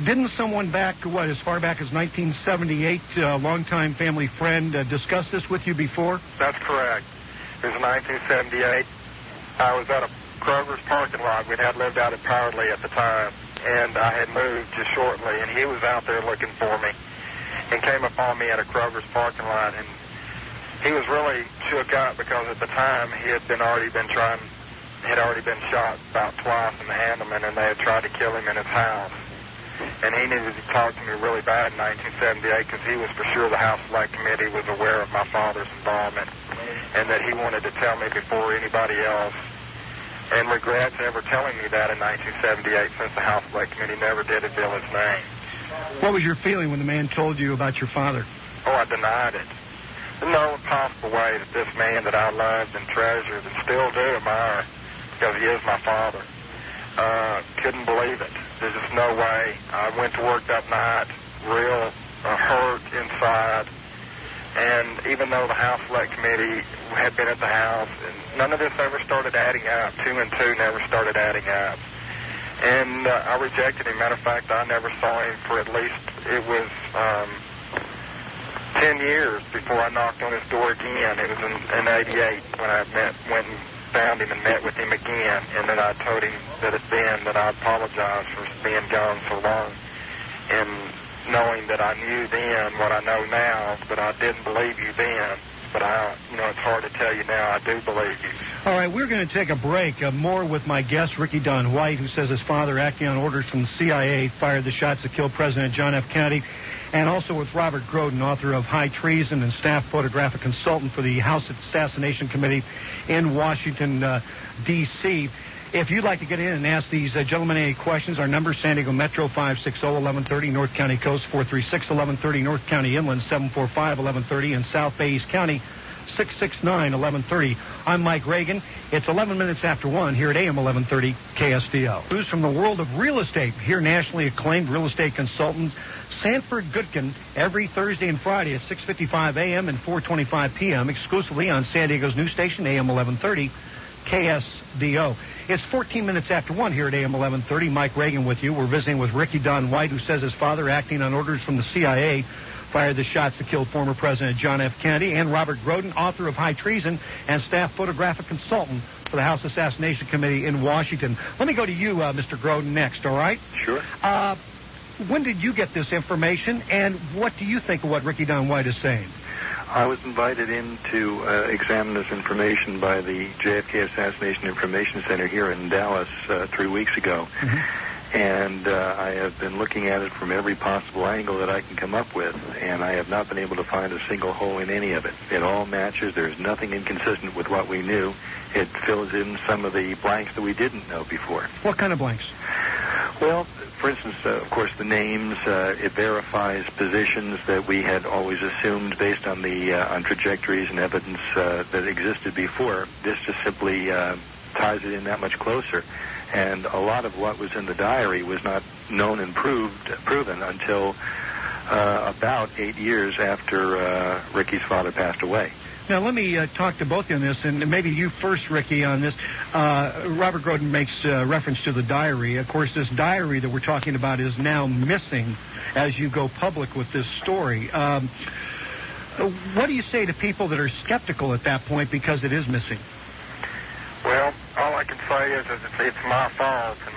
didn't someone back, as far back as 1978, a longtime family friend, discuss this with you before? That's correct. It was 1978. I was at a Kroger's parking lot. We had lived out at Powerley at the time, and I had moved just shortly, and he was out there looking for me and came upon me at a Kroger's parking lot, and he was really shook up because at the time he had already been shot about twice in the abdomen, and they had tried to kill him in his house. And he needed to talk to me really bad in 1978 because he was for sure the House Select Committee was aware of my father's involvement and that he wanted to tell me before anybody else, and regrets ever telling me that in 1978 since the House Select Committee never did reveal his name. What was your feeling when the man told you about your father? Oh, I denied it. There's no possible way that this man that I loved and treasured and still do admire, because he is my father, couldn't believe it. There's just no way. I went to work that night real hurt inside, and even though the House Select Committee had been at the house, and none of this ever started adding up. 2 and 2 never started adding up. And I rejected him. Matter of fact, I never saw him for at least, it was 10 years before I knocked on his door again. It was in 88 when I went and found him and met with him again. And then I told him that I apologized for being gone so long. And knowing that I knew then what I know now, but I didn't believe you then. But it's hard to tell you now. I do believe you. All right, we're going to take a break. More with my guest, Ricky Don White, who says his father, acting on orders from the CIA, fired the shots that killed President John F. Kennedy. And also with Robert Groden, author of High Treason and staff photographic consultant for the House Assassination Committee in Washington, D.C. If you'd like to get in and ask these gentlemen any questions, our number, San Diego Metro, 560-1130, North County Coast, 436-1130, North County Inland, 745-1130, and South Bay East County, 669-1130. I'm Mike Reagan. It's 11 minutes after 1 here at AM 1130 KSDO. News from the world of real estate. Here, nationally acclaimed real estate consultant Sanford Goodkin every Thursday and Friday at 6:55 a.m. and 4:25 p.m. exclusively on San Diego's new station, AM 1130 KSDO. It's 14 minutes after 1 here at AM 1130. Mike Reagan with you. We're visiting with Ricky Don White, who says his father, acting on orders from the CIA, fired the shots that killed former President John F. Kennedy, and Robert Groden, author of High Treason and staff photographic consultant for the House Assassination Committee in Washington. Let me go to you, Mr. Groden, next, all right? Sure. When did you get this information, and what do you think of what Ricky Don White is saying? I was invited in to examine this information by the JFK Assassination Information Center here in Dallas 3 weeks ago. Mm-hmm. And I have been looking at it from every possible angle that I can come up with, and I have not been able to find a single hole in any of it. It all matches. There's nothing inconsistent with what we knew. It fills in some of the blanks that we didn't know before. What kind of blanks? Well, for instance, of course, the names, it verifies positions that we had always assumed based on the on trajectories and evidence that existed before. This just simply ties it in that much closer. And a lot of what was in the diary was not known and proven until about 8 years after Ricky's father passed away. Now, let me talk to both of you on this, and maybe you first, Ricky, on this. Robert Groden makes reference to the diary. Of course, this diary that we're talking about is now missing as you go public with this story. What do you say to people that are skeptical at that point because it is missing? Well, all I can say is it's my fault, and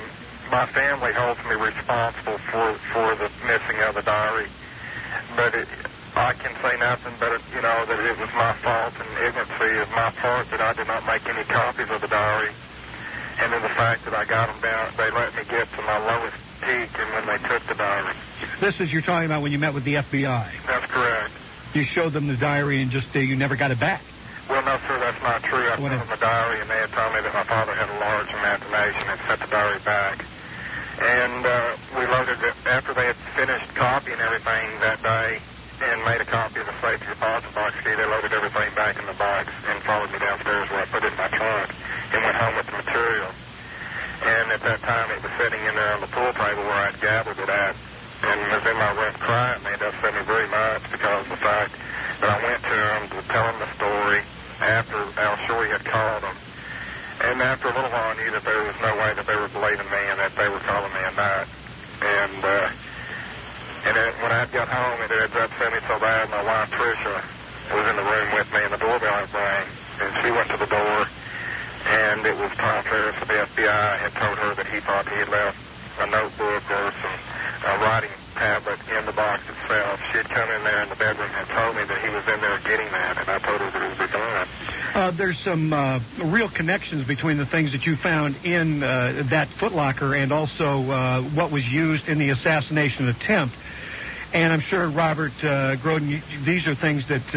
my family holds me responsible for the missing of the diary. But I can say nothing but, that it was my fault and ignorancy of my part that I did not make any copies of the diary. And then the fact that I got them down, they let me get to my lowest peak and when they took the diary. This is you're talking about when you met with the FBI. That's correct. You showed them the diary and just you never got it back. Well, no, sir, that's not true. I showed them the diary, and they had told me that my father had a large imagination and sent the diary back. And we loaded it after they had finished copying everything that day and made a copy of the safety deposit box key. They loaded everything back in the box and followed me downstairs where I put it in my trunk and went home with the material. And at that time, it was sitting in there on the pool table where I'd gathered it at. And was in my room crying. They upset me very much because of the fact that I went to them to tell them the story after Al Shorey had called them. And after a little while, I knew that there was no way that they were believing me and that they were calling me a nut. And when I got home, it had upset me so bad. My wife, Tricia, was in the room with me, and the doorbell had rang. And she went to the door, and it was Tom Ferris of the FBI had told her that he thought he had left a notebook or some writing tablet in the box itself. She had come in there in the bedroom and told me that he was in there getting that, and I told her that it would be done. There's some real connections between the things that you found in that footlocker and also what was used in the assassination attempt. And I'm sure, Robert Groden, these are things that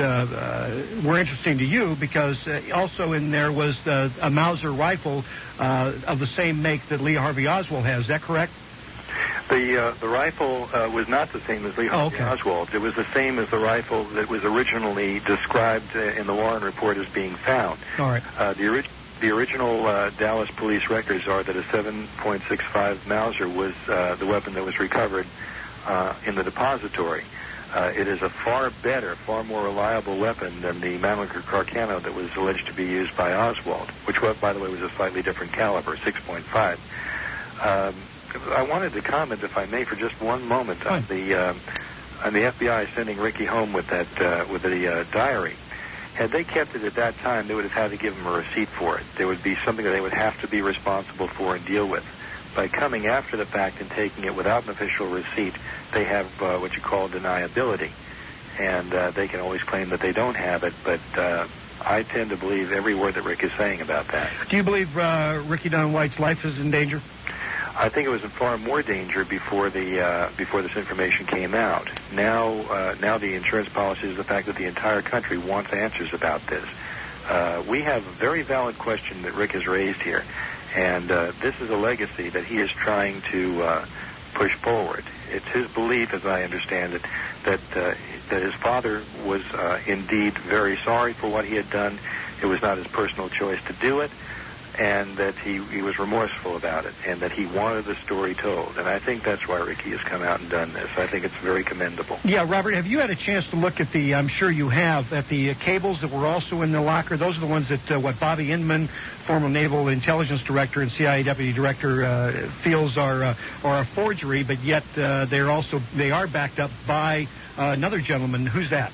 were interesting to you because also in there was a Mauser rifle of the same make that Lee Harvey Oswald has. Is that correct? The rifle was not the same as Lee Harvey Oswald's. It was the same as the rifle that was originally described in the Warren report as being found. All right. The original Dallas police records are that a 7.65 Mauser was the weapon that was recovered in the depository. It is a far better, far more reliable weapon than the Mannlicher Carcano that was alleged to be used by Oswald, which, by the way, was a slightly different caliber, 6.5. I wanted to comment, if I may, for just one moment on the FBI sending Ricky home with that the diary. Had they kept it at that time, they would have had to give him a receipt for it. There would be something that they would have to be responsible for and deal with. By coming after the fact and taking it without an official receipt, they have what you call deniability, and they can always claim that they don't have it. But I tend to believe every word that Rick is saying about that. Do you believe Ricky Don White's life is in danger? I think it was in far more danger before this information came out. Now the insurance policy is the fact that the entire country wants answers about this. We have a very valid question that Rick has raised here, and this is a legacy that he is trying to push forward. It's his belief, as I understand it, that his father was indeed very sorry for what he had done. It was not his personal choice to do it, and that he was remorseful about it, and that he wanted the story told. And I think that's why Ricky has come out and done this. I think it's very commendable. Yeah, Robert, have you had a chance to look at I'm sure you have, at the cables that were also in the locker? Those are the ones that Bobby Inman, former Naval Intelligence Director and CIA Deputy Director, feels are a forgery, but yet they are backed up by another gentleman. Who's that?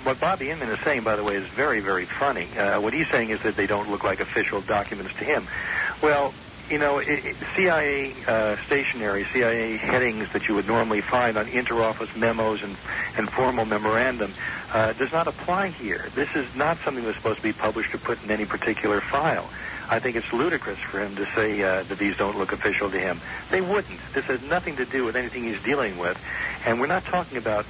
What Bobby Inman is saying, by the way, is very, very funny. What he's saying is that they don't look like official documents to him. Well, CIA stationery, CIA headings that you would normally find on interoffice memos and formal memorandum does not apply here. This is not something that's supposed to be published or put in any particular file. I think it's ludicrous for him to say that these don't look official to him. They wouldn't. This has nothing to do with anything he's dealing with. And we're not talking about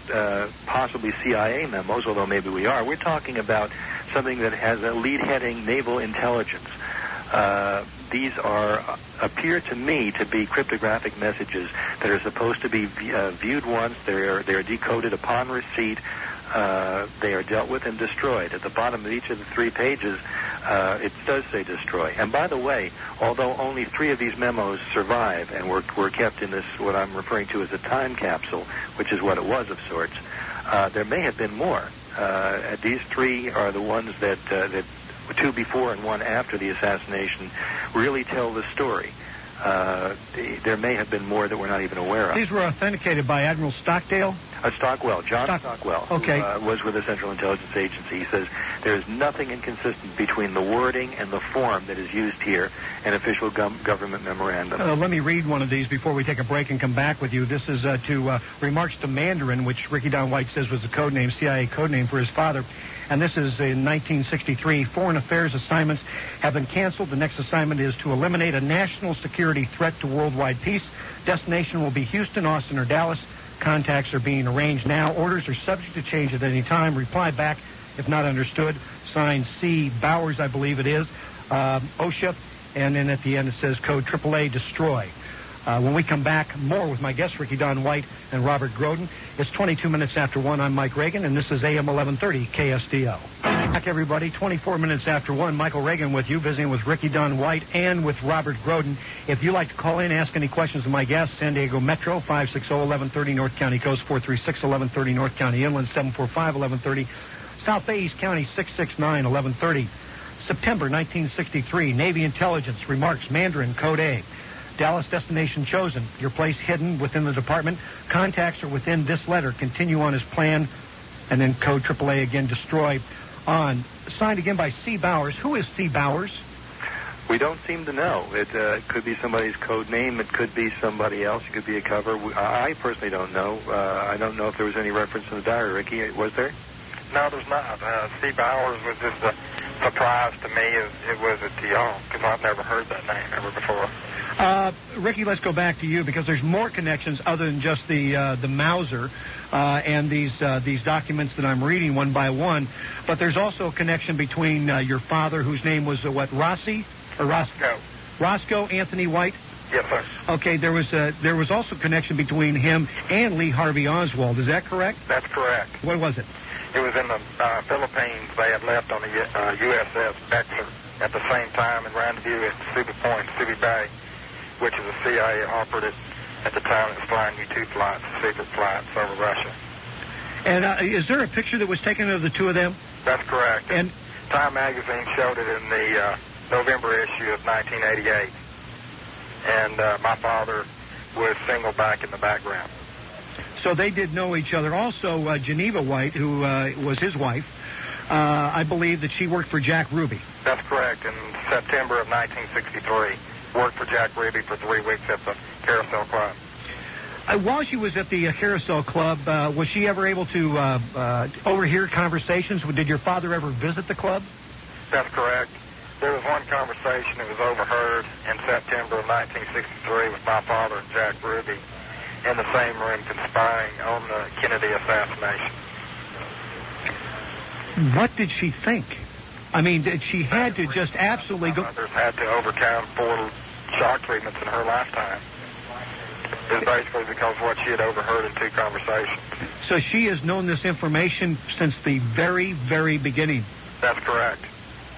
possibly CIA memos, although maybe we are. We're talking about something that has a lead heading, naval intelligence. These appear to me to be cryptographic messages that are supposed to be viewed once. They are decoded upon receipt. They are dealt with and destroyed. At the bottom of each of the 3 pages, it does say destroy. And by the way, although only 3 of these memos survive and were kept in this, what I'm referring to as a time capsule, which is what it was of sorts, there may have been more. These 3 are the ones that 2 before and 1 after the assassination really tell the story. There may have been more that we're not even aware of. These were authenticated by Admiral Stockdale? Stockwell, John Stockwell, okay. Who was with the Central Intelligence Agency. He says there is nothing inconsistent between the wording and the form that is used here in official government memorandum. Let me read one of these before we take a break and come back with you. This is to Remarks to Mandarin, which Ricky Don White says was a code name, CIA code name for his father. And this is in 1963. Foreign affairs assignments have been canceled. The next assignment is to eliminate a national security threat to worldwide peace. Destination will be Houston, Austin, or Dallas. Contacts are being arranged now. Orders are subject to change at any time. Reply back if not understood. Signed C. Bowers, I believe it is. OSHA. And then at the end it says code AAA destroy. When we come back, more with my guests, Ricky Don White and Robert Groden. It's 22 minutes after 1. I'm Mike Reagan, and this is AM 1130 KSDO. Back, everybody. 24 minutes after 1. Michael Reagan with you, visiting with Ricky Don White and with Robert Groden. If you'd like to call in, ask any questions of my guests, San Diego Metro, 560-1130, North County Coast, 436-1130, North County Inland, 745-1130, South Bay, East County, 669-1130. September 1963, Navy Intelligence, remarks Mandarin, Code A. Dallas destination chosen. Your place hidden within the department. Contacts are within this letter. Continue on as planned. And then code AAA again, destroy on. Signed again by C. Bowers. Who is C. Bowers? We don't seem to know. It could be somebody's code name. It could be somebody else. It could be a cover. I personally don't know. I don't know if there was any reference in the diary. Ricky, was there? No, there's not. C. Bowers was just a surprise to me. It was at Dion, because I've never heard that name ever before. Ricky, let's go back to you, because there's more connections other than just the Mauser and these documents that I'm reading one by one. But there's also a connection between your father, whose name was Rossi or Roscoe. Roscoe Anthony White. Yes, sir. Okay, there was also a connection between him and Lee Harvey Oswald. Is that correct? That's correct. What was it? It was in the Philippines. They had left on the USS Bexar at the same time and rendezvous at Subi Point, Subi Bay, which is a CIA operative at the time that was flying U-2 flights, secret flights over Russia. And is there a picture that was taken of the two of them? That's correct. And Time magazine showed it in the November issue of 1988. And my father was single back in the background. So they did know each other. Also, Geneva White, who was his wife, I believe that she worked for Jack Ruby. That's correct. In September of 1963. Worked for Jack Ruby for 3 weeks at the Carousel Club. While she was at the Carousel Club, was she ever able to overhear conversations? Did your father ever visit the club? That's correct. There was one conversation that was overheard in September of 1963 with my father and Jack Ruby in the same room conspiring on the Kennedy assassination. What did she think? I mean, she had to just absolutely go... Others had to overcome 4 shock treatments in her lifetime. It was basically because of what she had overheard in 2 conversations. So she has known this information since the very, very beginning. That's correct.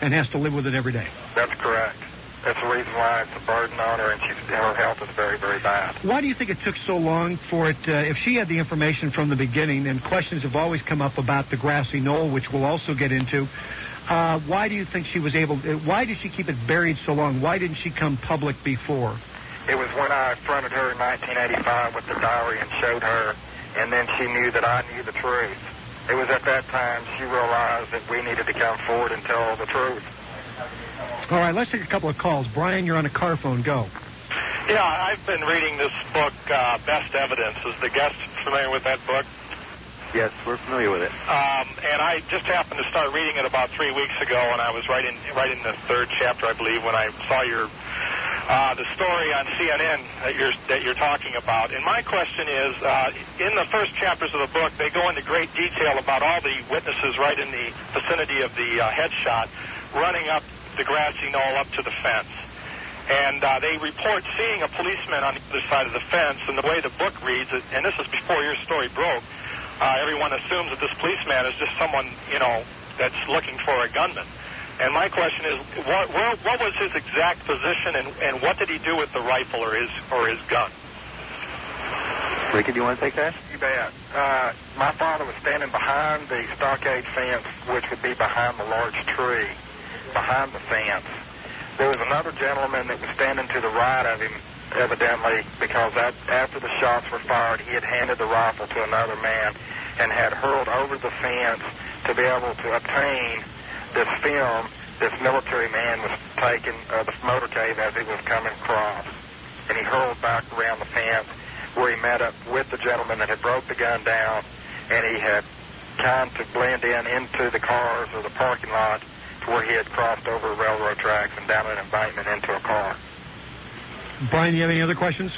And has to live with it every day. That's correct. That's the reason why it's a burden on her, and her health is very, very bad. Why do you think it took so long for it, if she had the information from the beginning, and questions have always come up about the grassy knoll, which we'll also get into, why do you think she was why did she keep it buried so long? Why didn't she come public before? It was when I confronted her in 1985 with the diary and showed her, and then she knew that I knew the truth. It was at that time she realized that we needed to come forward and tell the truth. All right, let's take a couple of calls. Brian, you're on a car phone. Go. Yeah, I've been reading this book, Best Evidence. Is the guest familiar with that book? Yes, we're familiar with it. And I just happened to start reading it about 3 weeks ago, and I was right in the 3rd chapter, I believe, when I saw your the story on CNN that you're talking about. And my question is, in the first chapters of the book, they go into great detail about all the witnesses right in the vicinity of the headshot, running up the grassy knoll up to the fence. And they report seeing a policeman on the other side of the fence. And the way the book reads, and this is before your story broke, everyone assumes that this policeman is just someone, that's looking for a gunman. And my question is, what was his exact position, and what did he do with the rifle or his gun? Ricky, do you want to take that? You bet. My father was standing behind the stockade fence, which would be behind the large tree, behind the fence. There was another gentleman that was standing to the right of him, evidently, because after the shots were fired, he had handed the rifle to another man and had hurled over the fence to be able to obtain this film. This military man was taking the motorcade as he was coming across, and he hurled back around the fence where he met up with the gentleman that had broke the gun down, and he had kind to blend into the cars or the parking lot to where he had crossed over railroad tracks and down an embankment into a car. Brian, do you have any other questions?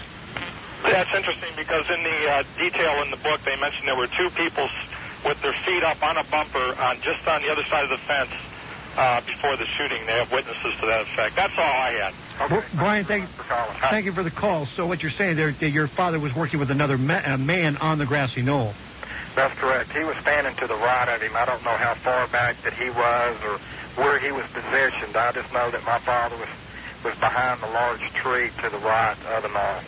That's interesting because in the detail in the book, they mentioned there were two people with their feet up on a bumper just on the other side of the fence before the shooting. They have witnesses to that effect. That's all I had. Okay. Well, Brian, thank you for the call. So what you're saying there, your father was working with another man on the grassy knoll. That's correct. He was standing to the right of him. I don't know how far back that he was or where he was positioned. I just know that my father was behind the large tree to the right of the knoll.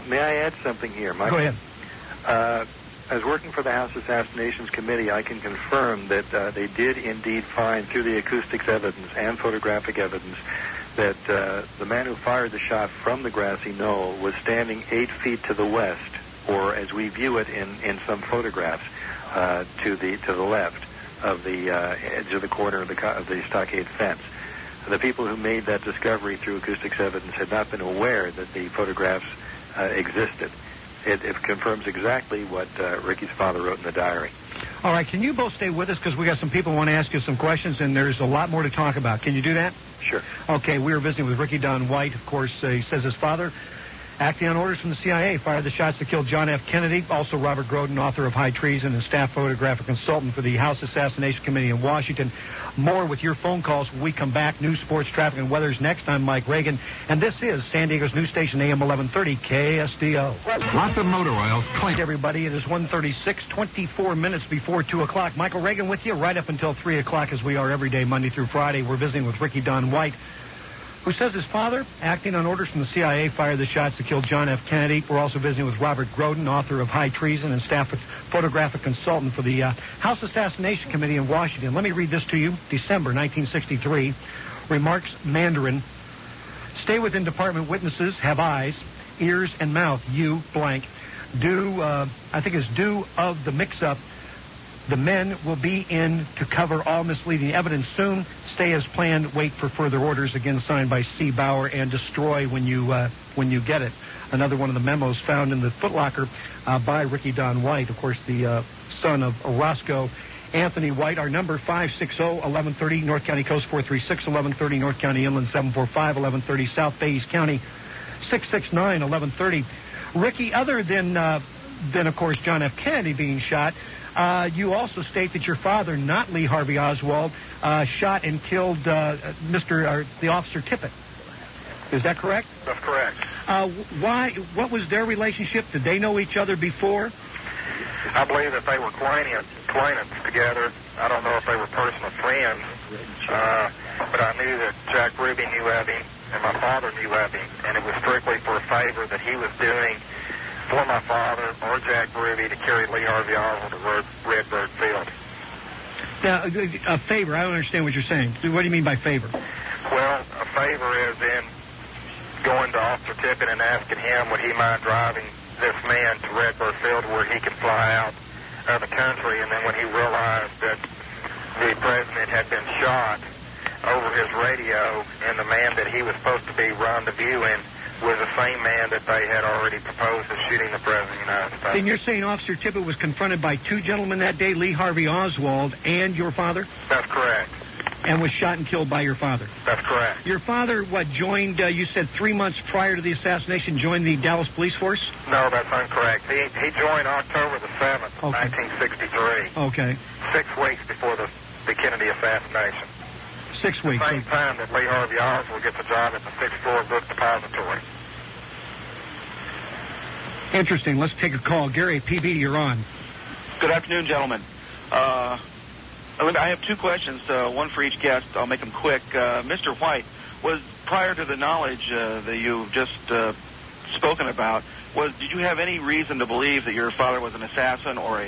May I add something here, Mike? Go ahead. As working for the House Assassinations Committee, I can confirm that they did indeed find, through the acoustics evidence and photographic evidence, that the man who fired the shot from the grassy knoll was standing 8 feet to the west, or as we view it in some photographs, to the left of the edge of the corner of the stockade fence. The people who made that discovery through acoustics evidence had not been aware that the photographs existed. It confirms exactly what Ricky's father wrote in the diary. All right, can you both stay with us because we got some people who want to ask you some questions, and there's a lot more to talk about. Can you do that? Sure. Okay, we were visiting with Ricky Don White. Of course, he says his father, acting on orders from the CIA, fired the shots that killed John F. Kennedy. Also, Robert Groden, author of High Treason and staff photographic consultant for the House Assassination Committee in Washington. More with your phone calls when we come back. News, sports, traffic, and weather's next. I'm Mike Reagan, and this is San Diego's news station, AM 1130 KSDO. Lots of motor oil. Clean. Everybody, it is 1:36, 24 minutes before 2 o'clock. Michael Reagan with you right up until 3 o'clock, as we are every day, Monday through Friday. We're visiting with Ricky Don White, who says his father, acting on orders from the CIA, fired the shots that killed John F. Kennedy. We're also visiting with Robert Groden, author of High Treason and staff photographic consultant for the House Assassination Committee in Washington. Let me read this to you. December 1963. Remarks Mandarin. Stay within department witnesses, have eyes, ears, and mouth. You, blank. Due of the mix-up. The men will be in to cover all misleading evidence soon. Stay as planned. Wait for further orders. Again, signed by C. Bauer, and destroy when you get it. Another one of the memos found in the footlocker by Ricky Don White, of course, the son of Roscoe Anthony White. Our number 560-1130, North County Coast 436-1130, North County Inland 745-1130, South Bay East County 669-1130. Ricky, other than of course John F. Kennedy being shot, you also state that your father, not Lee Harvey Oswald, shot and killed the officer Tippett. Is that correct? That's correct. Why? What was their relationship? Did they know each other before? I believe that they were acquaintances together. I don't know if they were personal friends, but I knew that Jack Ruby knew of him, and my father knew of him, and it was strictly for a favor that he was doing for my father or Jack Ruby to carry Lee Harvey Oswald to Redbird Field. Now, a favor, I don't understand what you're saying. What do you mean by favor? Well, a favor is in going to Officer Tippett and asking him would he mind driving this man to Redbird Field where he can fly out of the country, and then when he realized that the president had been shot over his radio and the man that he was supposed to be rendezvousing was the same man that they had already proposed as shooting the President of the United States. Then you're saying Officer Tippett was confronted by two gentlemen that day, Lee Harvey Oswald and your father? That's correct. And was shot and killed by your father? That's correct. Your father, joined, you said 3 months prior to the assassination, joined the Dallas Police Force? No, that's incorrect. He joined October the 7th of 1963. Okay. 6 weeks before the Kennedy assassination. 6 weeks. Same time that Lee Harvey Oswald gets a job at the 6th floor book depository. Interesting. Let's take a call. Gary, PB, you're on. Good afternoon, gentlemen. I have two questions, one for each guest. I'll make them quick. Mr. White, was prior to the knowledge that you've just spoken about, did you have any reason to believe that your father was an assassin or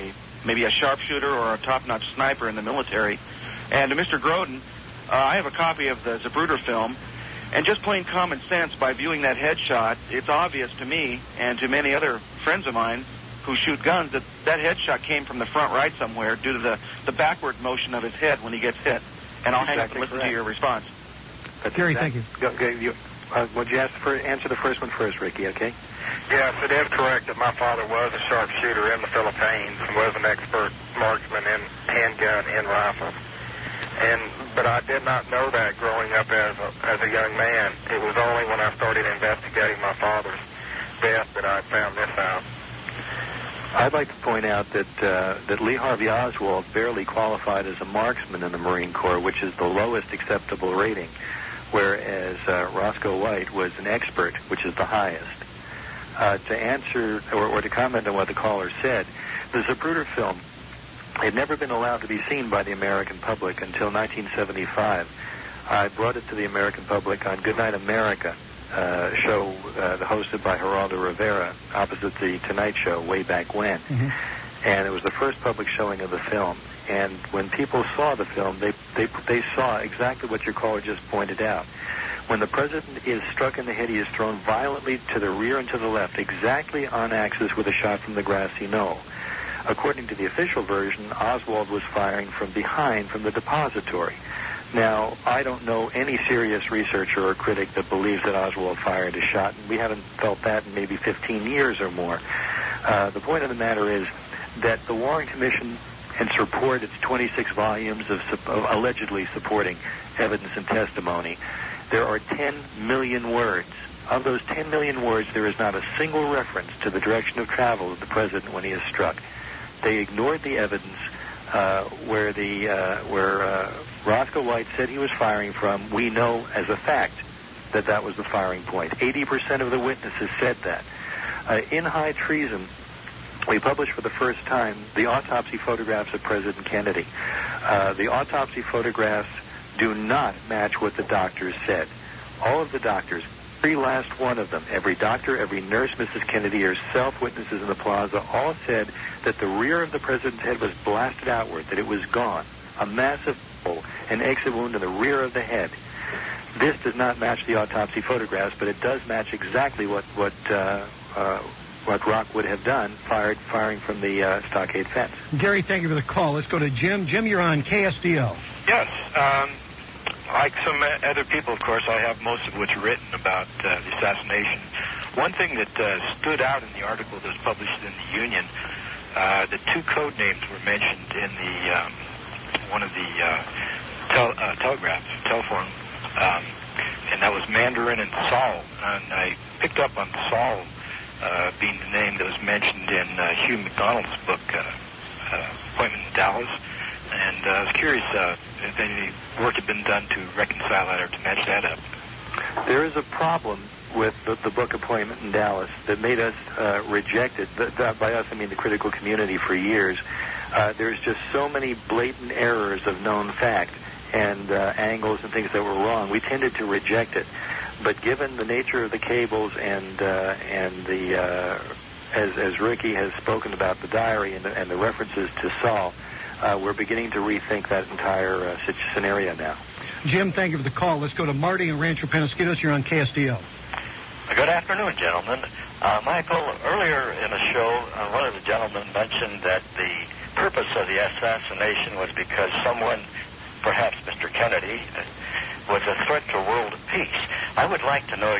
maybe a sharpshooter or a top-notch sniper in the military? And to Mr. Groden, I have a copy of the Zapruder film, and just plain common sense, by viewing that headshot, it's obvious to me and to many other friends of mine who shoot guns that headshot came from the front right somewhere due to the backward motion of his head when he gets hit. And I'll hang up and listen to your response. Gary, thank you. Would you answer the first one first, Ricky, okay? Yes, it is correct that my father was a sharpshooter in the Philippines and was an expert marksman in handgun and rifle. But I did not know that growing up as a young man. It was only when I started investigating my father's fast that I found this out. I'd like to point out that Lee Harvey Oswald barely qualified as a marksman in the Marine Corps, which is the lowest acceptable rating, whereas Roscoe White was an expert, which is the highest. To answer or to comment on what the caller said, the Zapruder film had never been allowed to be seen by the American public until 1975. I brought it to the American public on Goodnight America, show hosted by Geraldo Rivera, opposite the Tonight Show way back when. Mm-hmm. And it was the first public showing of the film. And when people saw the film, they saw exactly what your caller just pointed out. When the president is struck in the head, he is thrown violently to the rear and to the left, exactly on axis with a shot from the grassy knoll. According to the official version, Oswald was firing from behind, from the depository. Now, I don't know any serious researcher or critic that believes that Oswald fired a shot, and we haven't felt that in maybe 15 years or more. The point of the matter is that the Warren Commission, in support, its 26 volumes of allegedly supporting evidence and testimony, there are 10 million words. Of those 10 million words, there is not a single reference to the direction of travel of the president when he is struck. They ignored the evidence where Roscoe White said he was firing from. We know as a fact that that was the firing point. 80% of the witnesses said that. In High Treason, we published for the first time the autopsy photographs of President Kennedy. The autopsy photographs do not match what the doctors said. All of the doctors, every last one of them, every doctor, every nurse, Mrs. Kennedy, herself, witnesses in the plaza, all said that the rear of the president's head was blasted outward, that it was gone. A massive hole, an exit wound in the rear of the head. This does not match the autopsy photographs, but it does match exactly what Rock would have done, firing from the stockade fence. Gary, thank you for the call. Let's go to Jim. Jim, you're on KSDO. Yes. Like some other people, of course, I have most of what's written about the assassination. One thing that stood out in the article that was published in the Union, the two code names were mentioned in the one of the telephone, and that was Mandarin and Saul. And I picked up on Saul being the name that was mentioned in Hugh McDonald's book, Appointment in Dallas. And I was curious if any work had been done to reconcile that or to match that up. There is a problem with the book Appointment in Dallas that made us reject it. By us, I mean the critical community for years. There's just so many blatant errors of known fact and angles and things that were wrong. We tended to reject it. But given the nature of the cables and the as Ricky has spoken about the diary and the references to Saul, we're beginning to rethink that entire scenario now. Jim, thank you for the call. Let's go to Marty in Rancho Penasquitos. You're on KSDO. Good afternoon, gentlemen. Michael, earlier in the show, one of the gentlemen mentioned that the purpose of the assassination was because someone, perhaps Mr. Kennedy, was a threat to world peace. I would like to know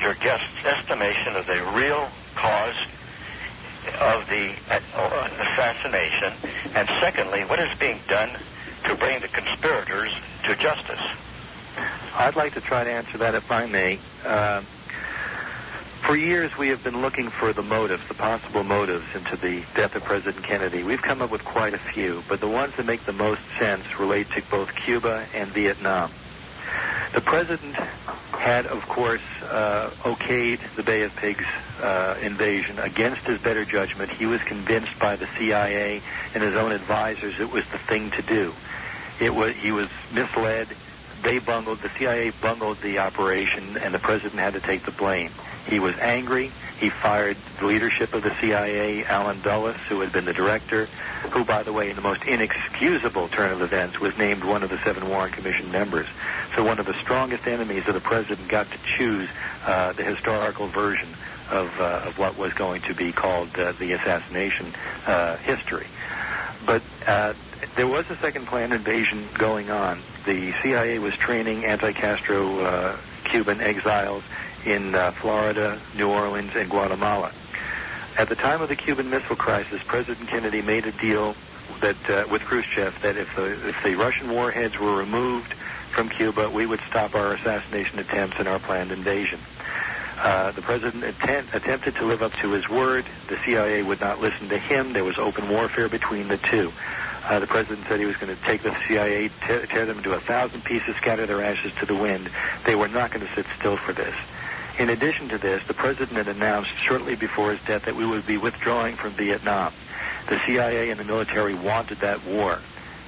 your guest's estimation of the real cause of the assassination, and secondly, what is being done to bring the conspirators to justice? I'd like to try to answer that if I may. For years, we have been looking for the motives, the possible motives into the death of President Kennedy. We've come up with quite a few, but the ones that make the most sense relate to both Cuba and Vietnam. The president had, of course, okayed the Bay of Pigs invasion against his better judgment. He was convinced by the CIA and his own advisors it was the thing to do. He was misled. The CIA bungled the operation, and the president had to take the blame. He was angry. He fired the leadership of the CIA, Allen Dulles, who had been the director, who, by the way, in the most inexcusable turn of events, was named one of the 7 Warren Commission members. So one of the strongest enemies of the president got to choose the historical version of what was going to be called the assassination history. But there was a second planned invasion going on. The CIA was training anti-Castro Cuban exiles in Florida, New Orleans, and Guatemala. At the time of the Cuban Missile Crisis, President Kennedy made a deal that with Khrushchev that if the Russian warheads were removed from Cuba, we would stop our assassination attempts and our planned invasion. The president attempted to live up to his word. The CIA would not listen to him. There was open warfare between the two. The president said he was going to take the CIA, tear them into 1,000 pieces, scatter their ashes to the wind. They were not going to sit still for this. In addition to this, the president had announced shortly before his death that we would be withdrawing from Vietnam. The CIA and the military wanted that war.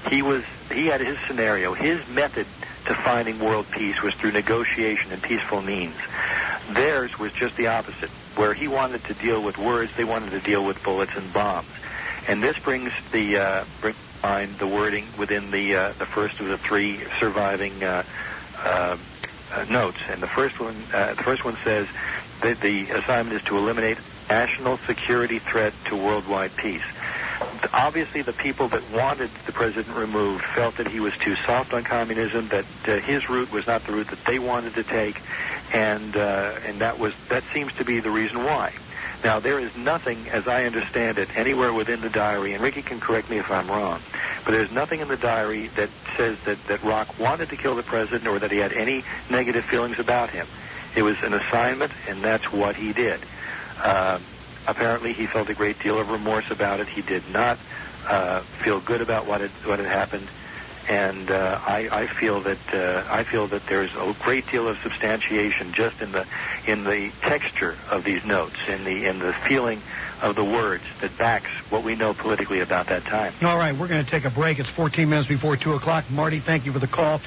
He had his scenario. His method to finding world peace was through negotiation and peaceful means. Theirs was just the opposite. Where he wanted to deal with words, they wanted to deal with bullets and bombs. And this brings to mind the wording within the first of the three surviving notes. And the first one says that the assignment is to eliminate national security threat to worldwide peace. Obviously, the people that wanted the president removed felt that he was too soft on communism, that his route was not the route that they wanted to take, and that seems to be the reason why. Now, there is nothing, as I understand it, anywhere within the diary, and Ricky can correct me if I'm wrong, but there's nothing in the diary that says that Rock wanted to kill the president or that he had any negative feelings about him. It was an assignment, and that's what he did. Apparently, he felt a great deal of remorse about it. He did not feel good about what had happened, and I feel that there's a great deal of substantiation just in the texture of these notes, in the feeling of the words that backs what we know politically about that time. All right, we're going to take a break. It's 14 minutes before 2 o'clock. Marty, thank you for the call.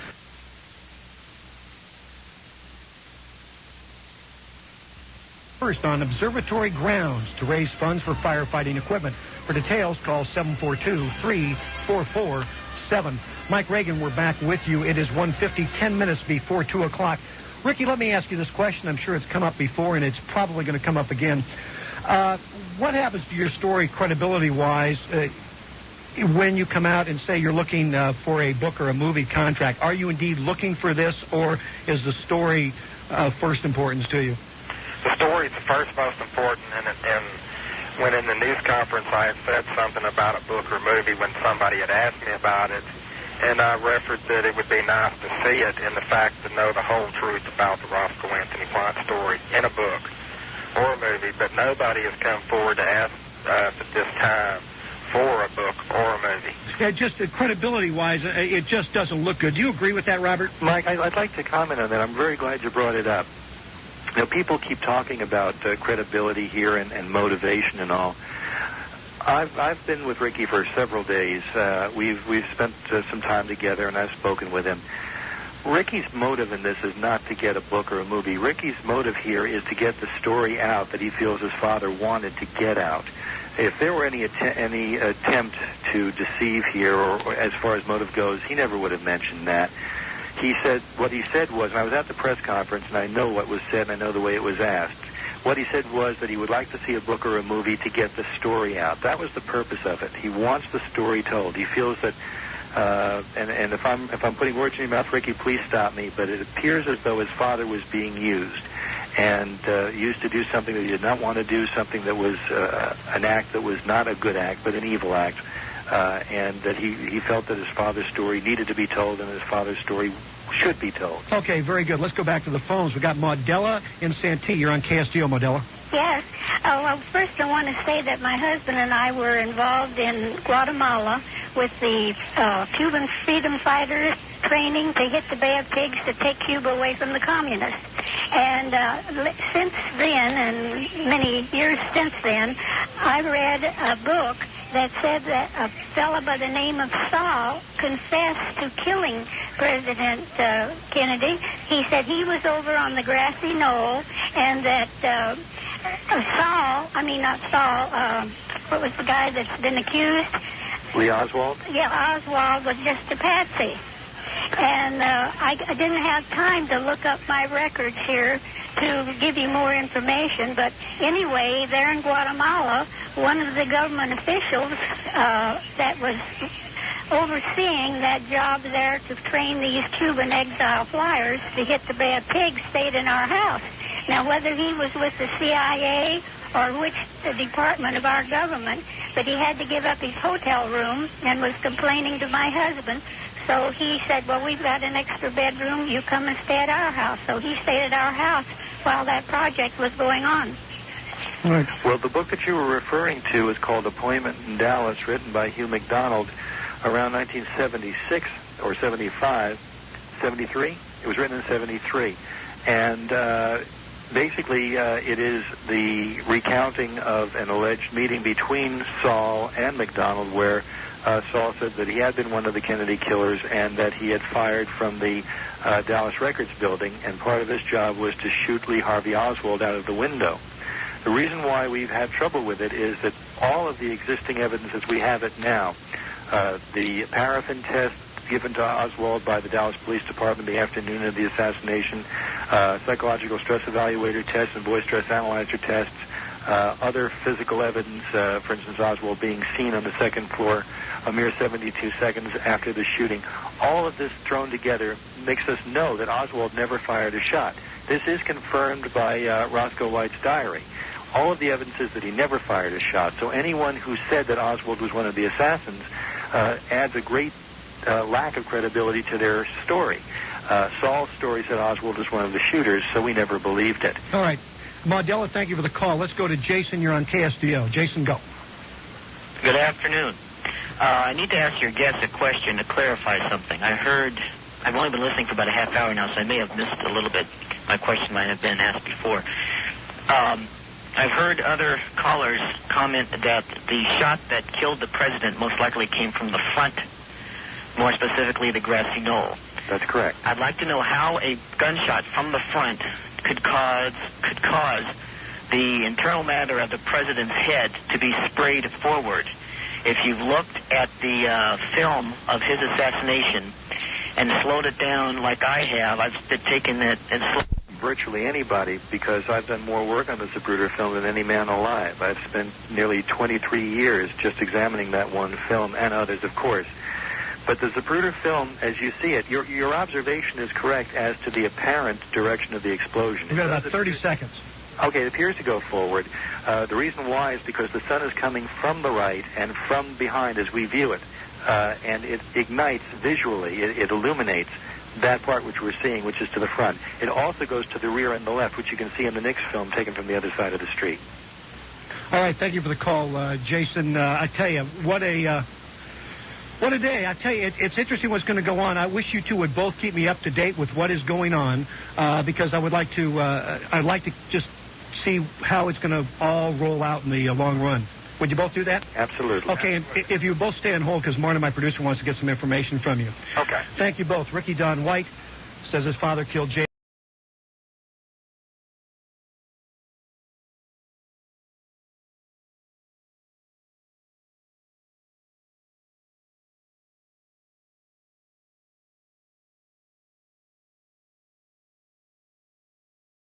First on observatory grounds to raise funds for firefighting equipment. For details, call 742-3447. Mike Reagan, we're back with you. It is 1:50, 10 minutes before 2 o'clock. Ricky, let me ask you this question. I'm sure it's come up before, and it's probably going to come up again. What happens to your story credibility-wise when you come out and say you're looking for a book or a movie contract? Are you indeed looking for this, or is the story of first importance to you? The story is the first most important, and when in the news conference I had said something about a book or movie when somebody had asked me about it, and I referenced that it would be nice to see it, and the fact to know the whole truth about the Roscoe Anthony White story in a book or a movie, but nobody has come forward to ask us at this time for a book or a movie. Just credibility-wise, it just doesn't look good. Do you agree with that, Robert? Mike, I'd like to comment on that. I'm very glad you brought it up. You know, people keep talking about credibility here and motivation and all. I've been with Ricky for several days. We've spent some time together, and I've spoken with him. Ricky's motive in this is not to get a book or a movie. Ricky's motive here is to get the story out that he feels his father wanted to get out. If there were any attempt to deceive here, or as far as motive goes, he never would have mentioned that. What he said was, and I was at the press conference, and I know what was said, and I know the way it was asked. What he said was that he would like to see a book or a movie to get the story out. That was the purpose of it. He wants the story told. He feels that, and if I'm putting words in your mouth, Ricky, please stop me, but it appears as though his father was being used, and used to do something that he did not want to do, something that was an act that was not a good act, but an evil act. And that he felt that his father's story needed to be told, and his father's story should be told. Okay, very good. Let's go back to the phones. We've got Maudella in Santee. You're on KSTO, Maudella. Yes. Well, first I want to say that my husband and I were involved in Guatemala with the Cuban freedom fighters training to hit the Bay of Pigs to take Cuba away from the communists. And since then, and many years since then, I read a book that said that a fellow by the name of Saul confessed to killing President Kennedy. He said he was over on the grassy knoll, and that what was the guy that's been accused? Lee Oswald? Yeah, Oswald was just a patsy. And I didn't have time to look up my records here to give you more information, but anyway, there in Guatemala, one of the government officials that was overseeing that job there to train these Cuban exile flyers to hit the Bay of Pigs stayed in our house. Now, whether he was with the CIA or which department of our government, but he had to give up his hotel room and was complaining to my husband. So he said, well, we've got an extra bedroom. You come and stay at our house. So he stayed at our house while that project was going on. Right. Well, the book that you were referring to is called Appointment in Dallas, written by Hugh McDonald around 1976 or 75, 73. It was written in 73. And basically, it is the recounting of an alleged meeting between Saul and McDonald where Saul said that he had been one of the Kennedy killers and that he had fired from the Dallas Records building, and part of his job was to shoot Lee Harvey Oswald out of the window. The reason why we've had trouble with it is that all of the existing evidence as we have it now, the paraffin test given to Oswald by the Dallas Police Department the afternoon of the assassination, psychological stress evaluator tests and voice stress analyzer tests, other physical evidence, for instance, Oswald being seen on the second floor a mere 72 seconds after the shooting. All of this thrown together makes us know that Oswald never fired a shot. This is confirmed by Roscoe White's diary. All of the evidence is that he never fired a shot. So anyone who said that Oswald was one of the assassins adds a great lack of credibility to their story. Saul's story said Oswald was one of the shooters, so we never believed it. All right. Mardella, thank you for the call. Let's go to Jason. You're on KSDO. Jason, go. Good afternoon. I need to ask your guest a question to clarify something. I've only been listening for about a half hour now, so I may have missed a little bit. My question might have been asked before. I've heard other callers comment that the shot that killed the president most likely came from the front, more specifically the grassy knoll. That's correct. I'd like to know how a gunshot from the front could cause the internal matter of the president's head to be sprayed forward. If you've looked at the film of his assassination and slowed it down like I have, I've been taking it and virtually anybody, because I've done more work on the Zapruder film than any man alive. I've spent nearly 23 years just examining that one film, and others, of course. But the Zapruder film, as you see it, your observation is correct as to the apparent direction of the explosion. We've got about 30 seconds. Okay, it appears to go forward. The reason why is because the sun is coming from the right and from behind as we view it. And it ignites visually, it illuminates that part which we're seeing, which is to the front. It also goes to the rear and the left, which you can see in the Nix film taken from the other side of the street. All right, thank you for the call, Jason. I tell you, what a day. I tell you, it's interesting what's going to go on. I wish you two would both keep me up to date with what is going on, because I'd like to just see how it's going to all roll out in the long run. Would you both do that? Absolutely. Okay, and if you both stay on hold, because Marty, my producer, wants to get some information from you. Okay. Thank you both. Ricky Don White says his father killed J.